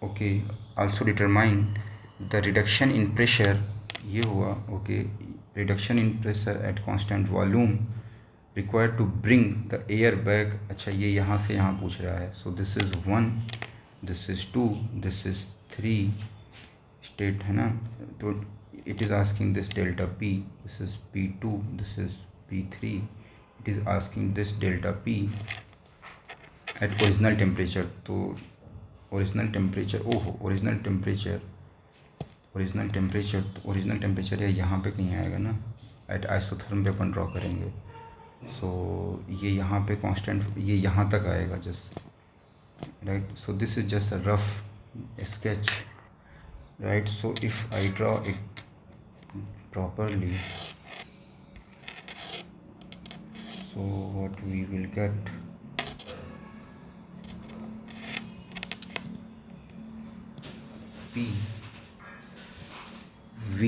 Speaker 1: Okay, also determine the reduction in pressure. ये हुआ. Okay, reduction in pressure at constant volume required to bring the air back. अच्छा, ये यहाँ से यहाँ पूछ रहा है. So this is 1, this is 2, this is 3 state है ना. तो it is asking this delta P. This is P2, this is P3. It is asking this delta P at original temperature. तो original temperature, ओरिजिनल टेम्परेचर है यहाँ पे कहीं आएगा ना. एट आइसोथर्म पे अपन ड्रॉ करेंगे. सो ये यहाँ पे कांस्टेंट, ये यहाँ तक आएगा just, right. So this is just a rough sketch, right. So if I draw it properly, so what we will get, P V,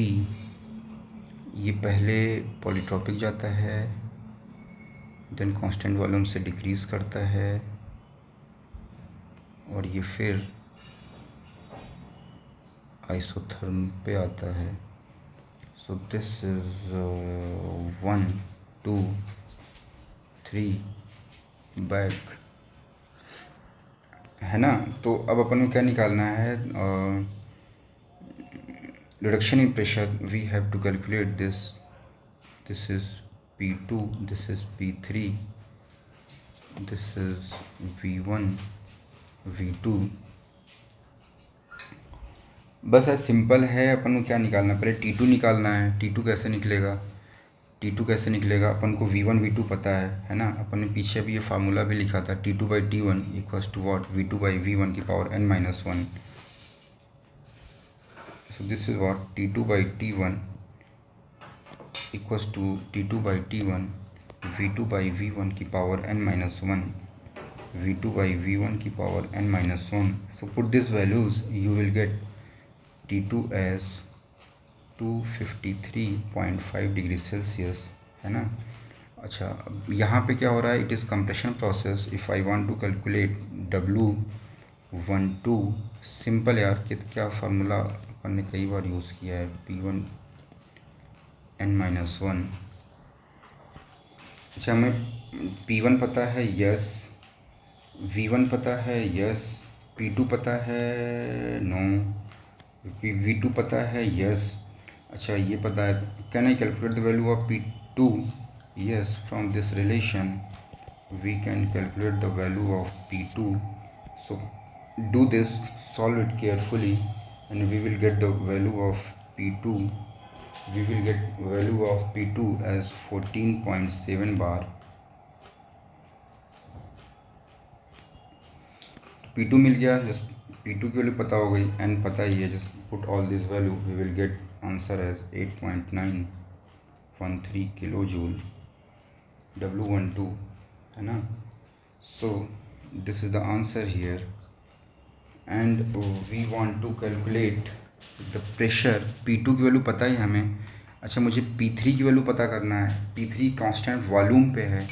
Speaker 1: ये पहले पॉलीट्रॉपिक जाता है, देन कांस्टेंट वॉल्यूम से डिक्रीज करता है और ये फिर आइसोथर्म पे आता है. सो दिस इज 1, 2, 3 बैक है ना. तो अब अपन को क्या निकालना है, reduction in pressure. We have to calculate this. This is P2, this is P3, this is V1, V2. बस ऐसा सिंपल है. अपन को क्या निकालना, पहले T2 निकालना है. T2 कैसे निकलेगा, अपन को V1 V2 पता है ना. अपन ने पीछे भी ये फार्मूला भी लिखा था, T2/T1 equals to what, V2/V1 की power n-1. So this is what, T2/T1 equals to T2/T1 V2/V1 की पावर n-1, V2/V1 की power n-1. So put this values, you will get T2 as 253.5 degree Celsius है ना. अच्छा, अब यहाँ पे क्या हो रहा है, it is compression process. If I want to calculate W12, simple यार. क्या फार्मूला अपन ने कई बार यूज़ किया है, P1 n-1. अच्छा, हमें P1 पता है, यस. V1 पता है, यस. P2 पता है, नो. V2 पता है, यस. अच्छा, ये पता है. Can I calculate the value of P2? Yes, from this relation we can calculate the value of P2. So do this, solve it carefully and we will get the value of P2. We will get value of P2 as 14.7 bar. P2 मिल गया. Just P2 की value पता हो गई, N पता ही है. Just put all this value, we will get answer as 8.913 kilo joule. W12 है ना. So this is the answer here and we want to calculate the pressure. P2 की वैल्यू पता ही हमें. अच्छा, मुझे P3 की वैल्यू पता करना है. P3 कांस्टेंट वॉल्यूम पे है,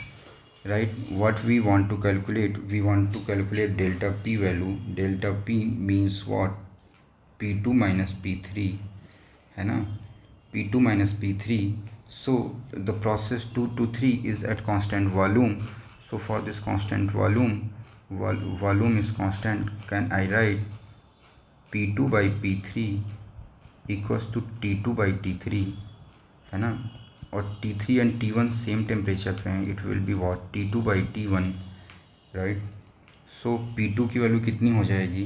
Speaker 1: right. What we want to calculate, we want to calculate delta P value. Delta P means what, P2 minus P3 है ना. P2 minus P3. So the process 2 to 3 is at constant volume. So for this constant volume, volume is constant, can I write P2 by P3 equals to T2 by T3 है ना. और T3 and T1 same temperature पे हैं. It will be what, T2/T1 right. So P2 की value कितनी हो जाएगी,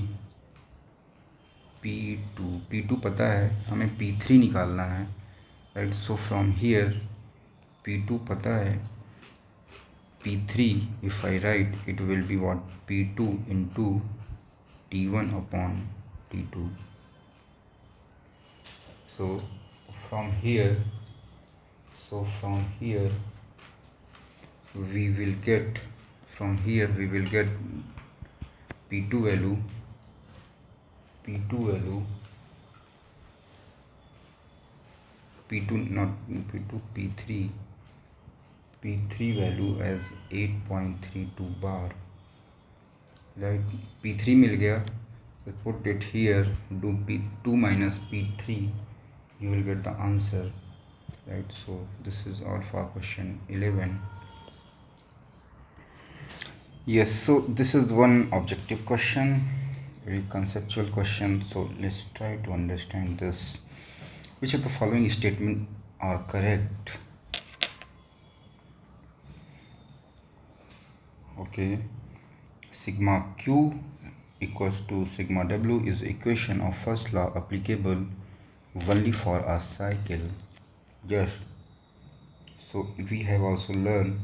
Speaker 1: P2 पता है हमें, P3 निकालना है, right. So from here P2 पता है, P3 if I write it will be what, P2 into T1 upon T2. So from here we will get P2 value P3 value as 8.32 bar, right. P3 मिल गया, so put it here, do P2 minus P3, you will get the answer, right. So this is all for question 11. Yes, so this is one objective question, very conceptual question. So let's try to understand this. Which of the following statement are correct? Okay, sigma q equals to sigma w is equation of first law applicable only for a cycle. Yes. So we have also learned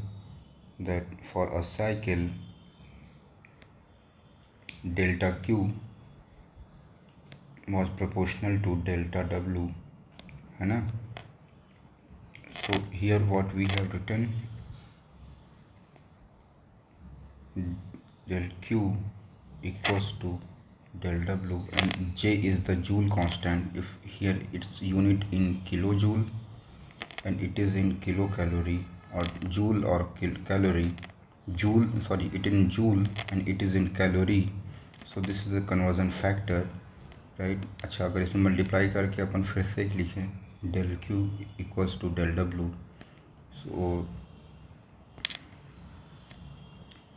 Speaker 1: that for a cycle delta q was proportional to delta w, है ना. So here what we have written, del q equals to del w, and J is the joule constant. If here its unit in kilojoule and it is in kilocalorie, or joule or calorie, it is in joule and it is in calorie. So this is the conversion factor, right. अच्छा, अगर इसमें multiply करके अपन फिर से एक लिखें, del q equals to del w. So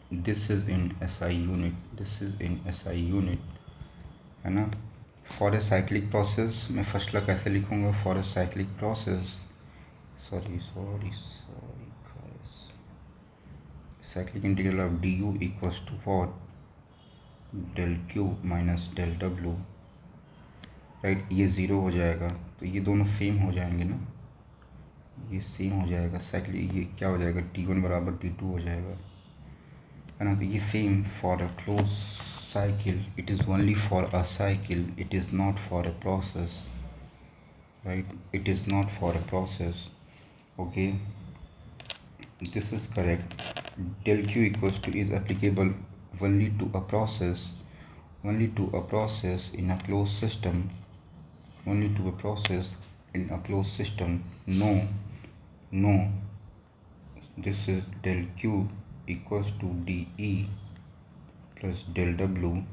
Speaker 1: this is in SI unit, है ना. फॉर ए साइक्लिक प्रोसेस मैं फर्स्ट लॉ कैसे लिखूँगा, for a cyclic process, sorry cyclic integral of D U equals to what, del Q minus del W, right. ये zero हो जाएगा तो ये दोनों सेम हो जाएंगे ना, ये सेम हो जाएगा. साइक्लिक ये क्या हो जाएगा, T1 बराबर T2 हो जाएगा, है ना. तो ये same for a close cycle, it is only for a cycle, it is not for a process, right. It is not for a process. Okay, this is correct. Del q equals to is applicable only to a process in a closed system, no, this is del q equals to dE plus del w,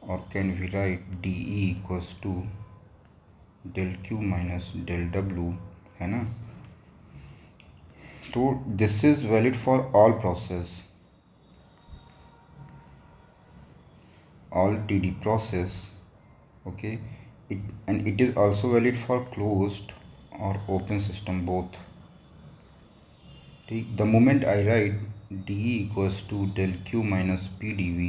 Speaker 1: or can we write dE equals to del q minus del w, है ना. तो this is valid for all process, all TD process. Okay, and it is also valid for closed or open system both. ठीक, the moment I write dE equals to del q minus p dv,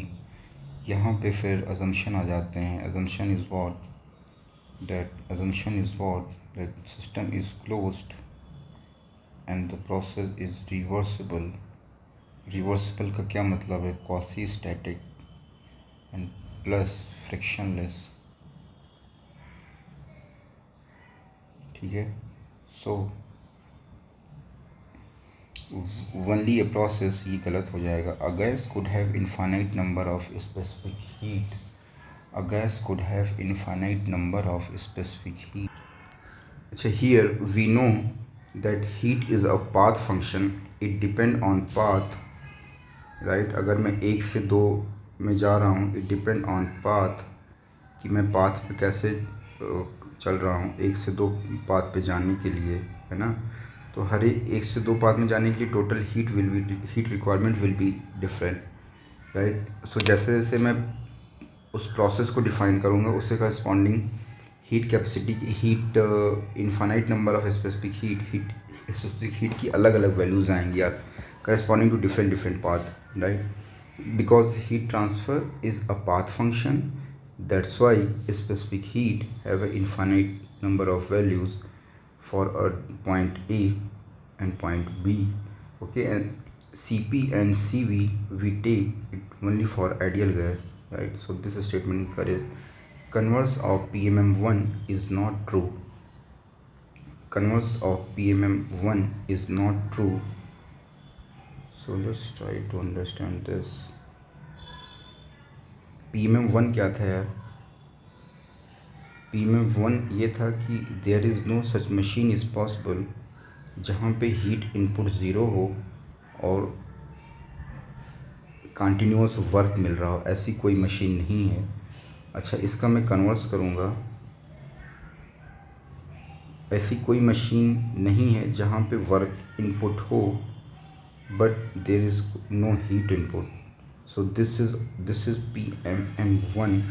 Speaker 1: यहाँ पे फिर assumption आ जाते हैं. assumption is what that system is closed and the process is reversible. reversible का क्या मतलब है, quasi static and plus frictionless. ठीक है. so only a process, ये गलत हो जाएगा. a gas could have infinite number of specific heat, अच्छा. here we know that heat is a path function, it depend on path, right. अगर मैं 1 से 2 में जा रहा हूँ, it depend on path, कि मैं पाथ पे कैसे चल रहा हूँ 1 से 2 पाथ पे जाने के लिए, है ना. तो हर 1 से 2 पाथ में जाने के लिए total heat requirement will be different, right. सो जैसे जैसे मैं उस प्रोसेस को डिफाइन करूँगा उससे करस्पॉन्डिंग हीट कैपेसिटी की, heat infinite number of specific heat की अलग अलग वैल्यूज़ आएंगी यार, corresponding to different path. right? Because heat transfer is a path function, that's why specific heat have an infinite number of values for a point A and point B. Okay, and Cp and Cv we take it only for ideal gas, right? So this statement correct. Converse of PMM1 is not true. Converse of PMM1 is not true. So let's try to understand this. PMM1 क्या था यार? PMM1 ये था कि there is no such machine is possible जहाँ पे heat input zero हो और कंटिन्यूस वर्क मिल रहा हो, ऐसी कोई मशीन नहीं है. अच्छा, इसका मैं कन्वर्स करूँगा. ऐसी कोई मशीन नहीं है जहाँ पे वर्क इनपुट हो but there is no heat input. So this is PMM1,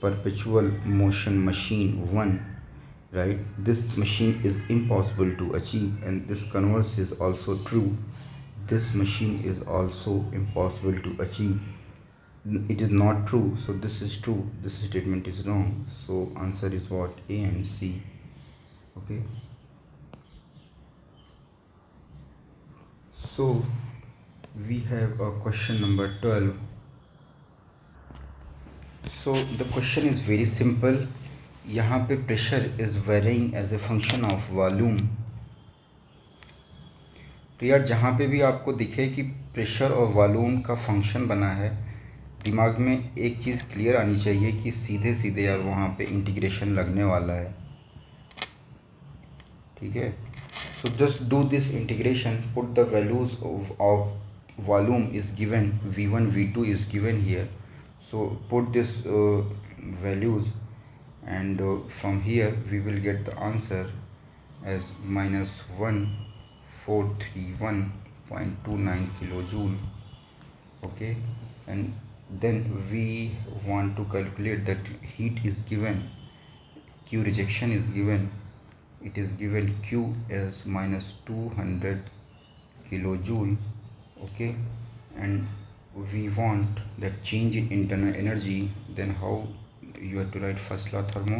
Speaker 1: perpetual motion machine 1, right? This machine is impossible to achieve, and this converse is also true. This machine is also impossible to achieve. It is not true, so this is true. This statement is wrong, so answer is what? A and C. Okay, so we have a question number 12. So the question is very simple. यहाँ पे pressure is varying as a function of volume. तो यार जहाँ पे भी आपको दिखे कि प्रेशर और वॉल्यूम का फंक्शन बना है, दिमाग में एक चीज़ क्लियर आनी चाहिए कि सीधे सीधे यार वहाँ पे इंटीग्रेशन लगने वाला है. ठीक है, so just do this integration. Put the values of volume is given, V1 V2 is given here. So put this values, and from here we will get the answer as -1431.29 kilojoule. Okay, and then we want to calculate that heat is given, Q rejection is given. It is given Q as -200 kilojoule. Okay, and we want the change in internal energy. Then how you have to write first law thermo?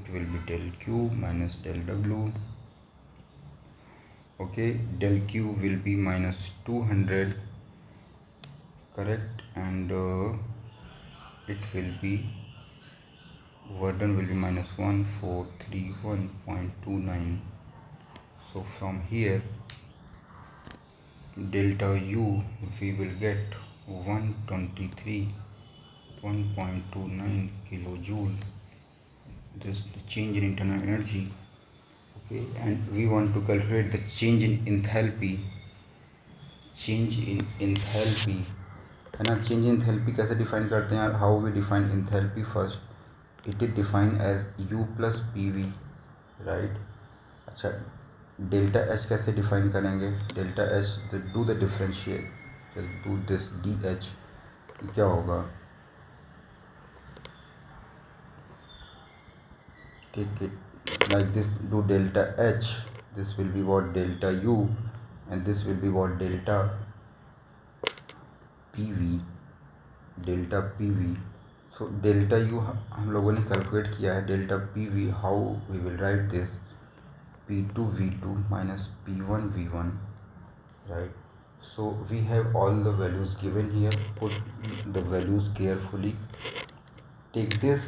Speaker 1: It will be del Q minus del W. Okay, del Q will be -200, correct, and it will be, work done will be -1431.29. So from here delta U we will get 123.29 kilojoule. This is the change in internal energy. Okay, and we want to calculate the change in enthalpy. Change in enthalpy है ना. Change in enthalpy कैसे define करते हैं यार? How we define enthalpy? First it is defined as U plus PV, right. अच्छा, delta H कैसे define करेंगे? Delta H, do the differentiate, do this DH. क्या होगा? take it like this, do delta H, this will be what? Delta U, and this will be what? Delta PV, delta PV. So delta U हम लोगों ने calculate किया है. Delta PV, how we will write this? P2 V2 minus P1 V1, right? So we have all the values given here. Put the values carefully. Take this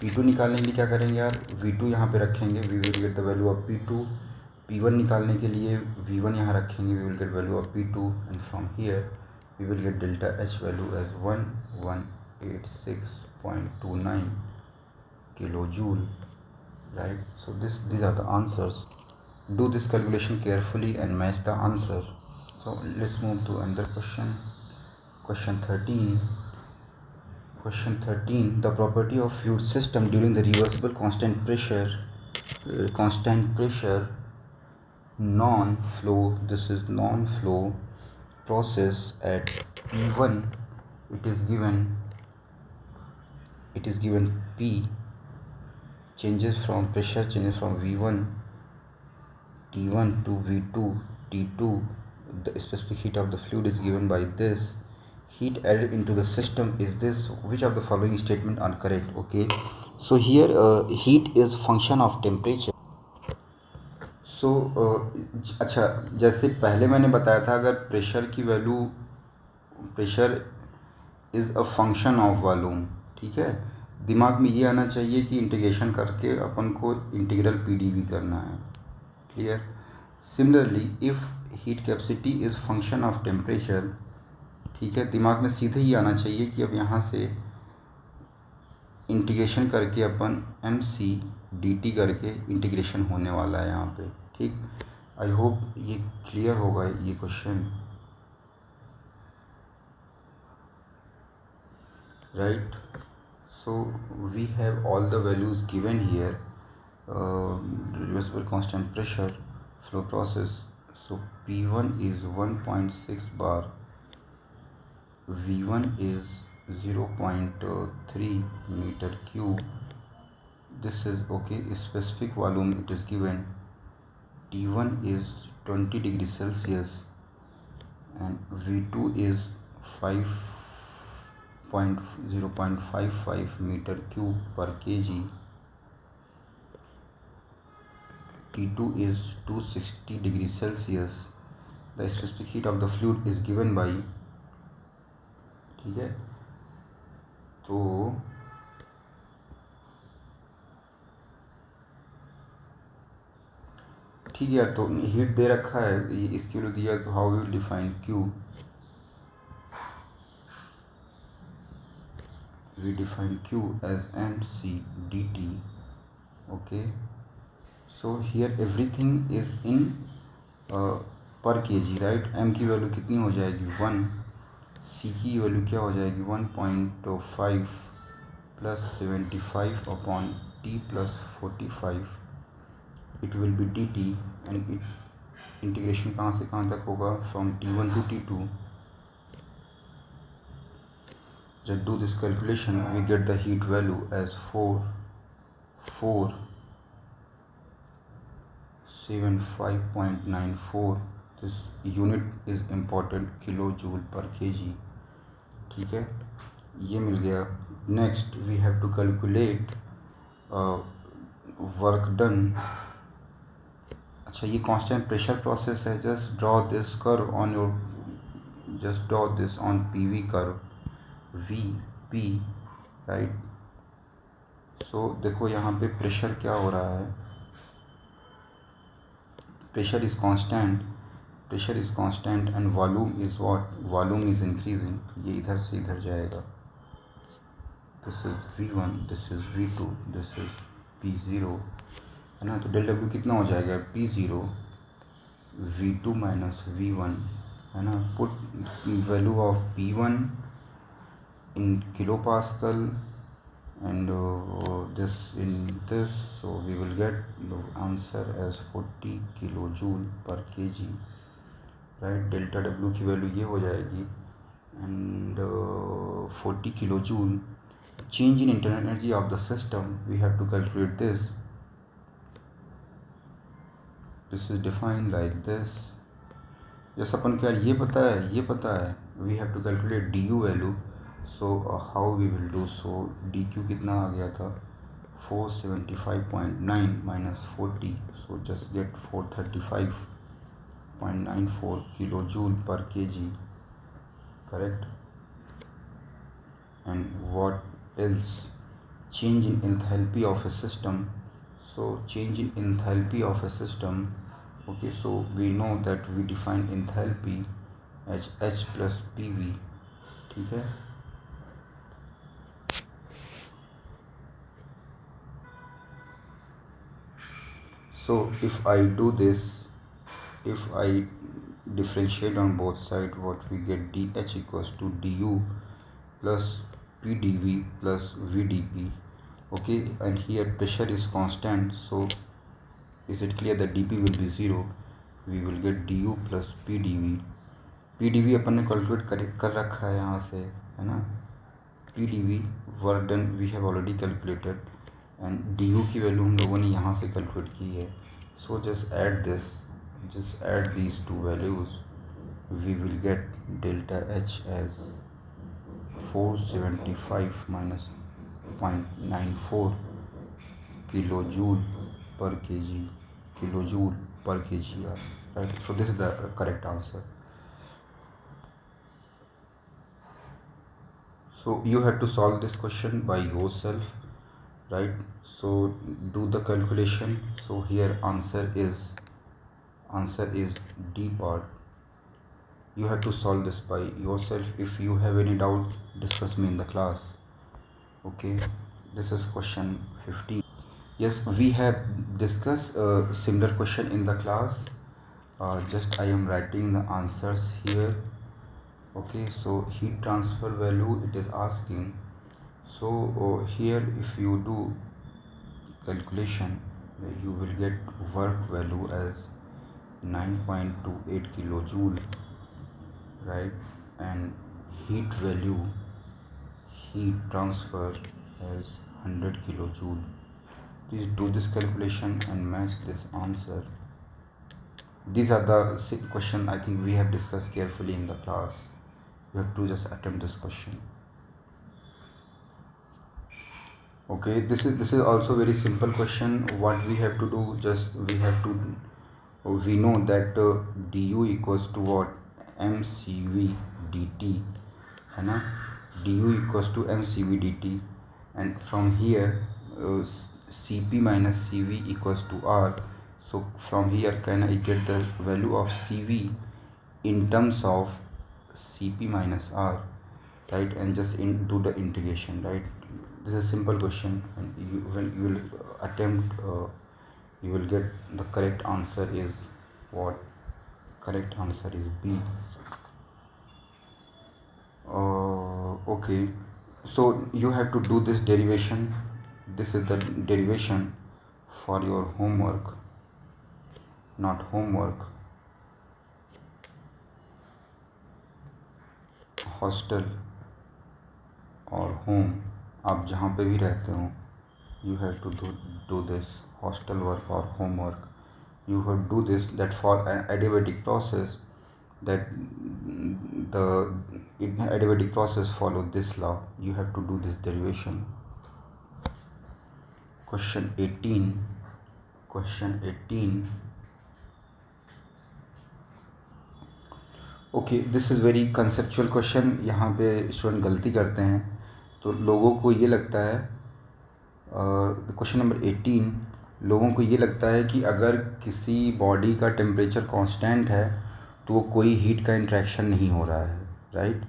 Speaker 1: P2 निकालने के लिए क्या करेंगे यार? V2 यहाँ पे रखेंगे, we will get the value of P2. P1 निकालने के लिए V1 यहाँ रखेंगे, we will get value of P2, and from here we will get delta H value as 1186.29 kilojoule, right? So these are the answers. Do this calculation carefully and match the answer. So let's move to another question. Question 13. The property of fluid system during the reversible constant pressure non-flow, this is non-flow process at P1. It is given P, pressure changes from V1 T1 to V2 T2. the specific heat of the fluid is given by this. Heat added into the system is this. Which of the following statement are correct? Okay, so here heat is function of temperature. सो अच्छा, जैसे पहले मैंने बताया था, अगर pressure की value, pressure is a function of volume, ठीक है, दिमाग में ये आना चाहिए कि इंटीग्रेशन करके अपन को इंटीग्रल पी डी वी करना है. Clear. Similarly if heat capacity is function of temperature, ठीक है, दिमाग में सीधे ही आना चाहिए कि अब यहाँ से इंटीग्रेशन करके अपन एम सी डी टी करके इंटीग्रेशन होने वाला है यहाँ पे. ठीक. आई होप ये क्लियर होगा ये question. Right. So we have all the values given here. reversible constant pressure, flow process. So P1 is 1.6 bar, V1 is 0.3 meter cube. This is okay. Specific volume it is given. T1 is 20 degrees Celsius and V2 is 0.55 meter cube per kg. T2 is 260 degrees Celsius. The specific heat of the fluid is given by, ठीक है, तो ठीक है, तो heat दे रखा है, इसकी value दिया, तो how will define Q? We define Q as mc dt. Okay. So here everything is in per kg, right. m की वैल्यू कितनी हो जाएगी 1, c की वैल्यू क्या हो जाएगी 1.5 plus 75 upon t plus 45. It will be dt and it integration कहाँ से कहाँ तक होगा, from T1 to T2. Just do this calculation, we get the heat value as 475.94. This unit is important, kilo joule per kg. ठीक है, ये मिल गया. Next we have to calculate work done. अच्छा, ये कांस्टेंट प्रेशर प्रोसेस है. Just draw this curve on your, just draw this on P V curve, V P, right. So देखो यहाँ पे प्रेशर क्या हो रहा है, pressure is constant, pressure is constant and volume is what, volume is increasing. ये इधर से इधर जाएगा. This is V1, this is V2, this is P0, है ना. तो डेल डब्ल्यू कितना हो जाएगा, P0 V2 माइनस V1, है ना. Put value of P1 in kilo pascal and this in this, so we will get the answer as 40 kilojoule per kg, right. Delta W की value ये हो जाएगी and 40 kilojoule. change in internal energy of the system, we have to calculate this. This is defined like this. जैसे अपन क्या ये पता है, ये पता है, we have to calculate du value. So how we will do. So D Q कितना आ गया था 475.9 minus 40, so just get 435.94 kilo joule per kg, correct. And what else, change in enthalpy of a system. So change in enthalpy of a system. Okay, so we know that we define enthalpy as H plus PV. ठीक है. So if I do this, if I differentiate on both sides, what we get, dH equals to du plus pdv plus vdp. Okay, and here pressure is constant, so is it clear that dp will be 0. We will get du plus pdv. pdv अपन ने calculate कर रखा है यहाँ से, है ना. pdv work done we have already calculated and du की value हम लोगों ने यहाँ से कैलकुलेट की है. So just add this, just add these two values we will get delta H as 475 minus 0.94 kilojoule per kg, kilojoule per kgr, right? So this is the correct answer. So you have to solve this question by yourself, right? So do the calculation. So here answer is D part. You have to solve this by yourself. If you have any doubt, discuss me in the class. Okay, this is question 15. Yes, we have discussed a similar question in the class. Just I am writing the answers here. Okay, so heat transfer value it is asking. So here if you do calculation, you will get work value as 9.28 kilojoule, right? And heat value, heat transfer as 100 kilojoule. Please do this calculation and match this answer. These are the question I think we have discussed carefully in the class. You have to just attempt this question. Okay, this is also very simple question. What we have to do, just we know that du equals to what, mcv dt, है ना? du equals to mcv dt, and from here cp minus cv equals to r. So from here can I get the value of cv in terms of cp minus r, right? And just do the integration, right? This is a simple question, and when you will attempt, you will get the correct answer is what? Correct answer is B. Okay, so you have to do this derivation. This is the derivation for your homework, not homework, hostel और home, आप जहाँ पे भी रहते हो, you have to do this hostel work or homework. You have to do this, that for an adiabatic process, that the adiabatic process follow this law. You have to do this derivation. Question 18. Okay, this is very conceptual question. यहाँ पे student गलती करते हैं, तो लोगों को ये लगता है, क्वेश्चन नंबर 18, लोगों को ये लगता है कि अगर किसी बॉडी का टेम्परेचर कांस्टेंट है तो वो कोई हीट का इंट्रैक्शन नहीं हो रहा है, राइट?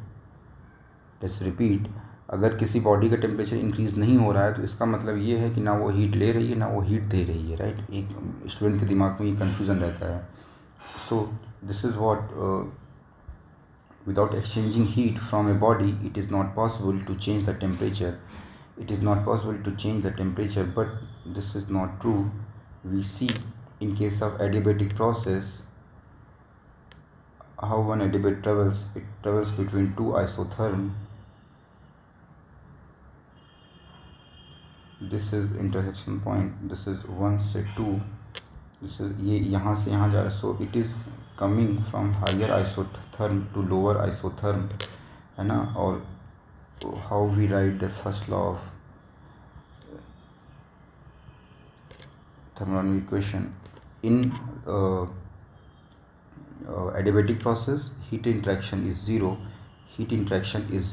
Speaker 1: लेट्स रिपीट, अगर किसी बॉडी का टेम्परेचर इंक्रीज़ नहीं हो रहा है तो इसका मतलब ये है कि ना वो हीट ले रही है ना वो हीट दे रही है, राइट? एक स्टूडेंट के दिमाग में ये कन्फ्यूज़न रहता है. सो this is what, without exchanging heat from a body, it is not possible to change the temperature. It is not possible to change the temperature, but this is not true. We see in case of adiabatic process how one adiabatic travels. It travels between two isotherms. This is intersection point. This is 1 से 2. This is ये यहाँ से यहाँ जा रहा है. So it is coming from higher isotherm to lower isotherm, है ना? और how we write the first law of thermodynamic equation in adiabatic process, heat interaction is zero. Heat interaction is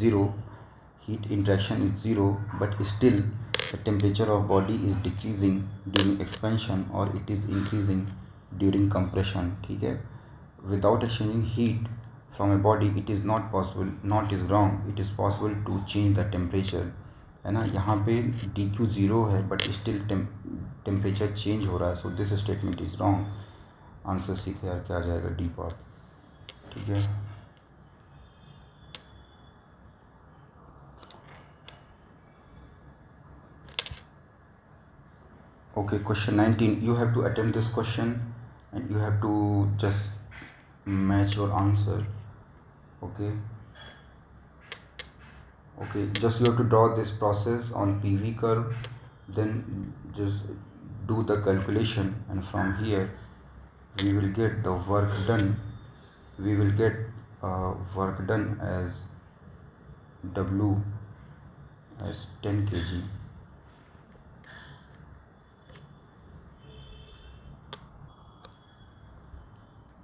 Speaker 1: zero, but still the temperature of body is decreasing during expansion or it is increasing during compression. ठीक है? Without exchanging heat from a body, it is not possible, not is wrong, it is possible to change the temperature, है ना? यहाँ पे dq zero है but still temperature change हो रहा है. So this statement is wrong. Answer सीधे यार क्या आ जाएगा? D part. ठीक है? Okay, question 19. You have to attempt this question and you have to just match your answer. Okay, just you have to draw this process on PV curve, then just do the calculation, and from here we will get the work done. We will get work done as W as 10 kg.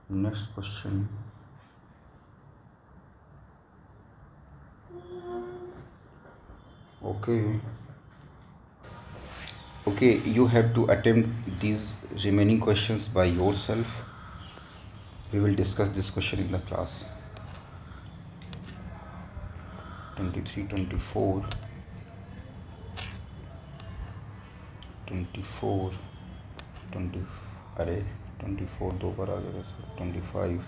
Speaker 1: Next question. Okay, you have to attempt these remaining questions by yourself. We will discuss this question in the class. 23, 24, 24, 20, अरे 24 दो बार आ गया sir, 25.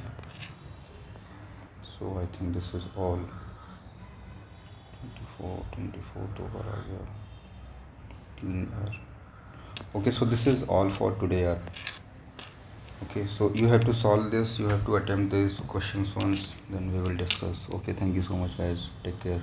Speaker 1: So I think this is all. 24 दो बार आ गया, 3 बार. Okay, so this is all for today yaar. Okay, so you have to solve this, you have to attempt these questions once, then we will discuss. Okay, thank you so much guys, take care.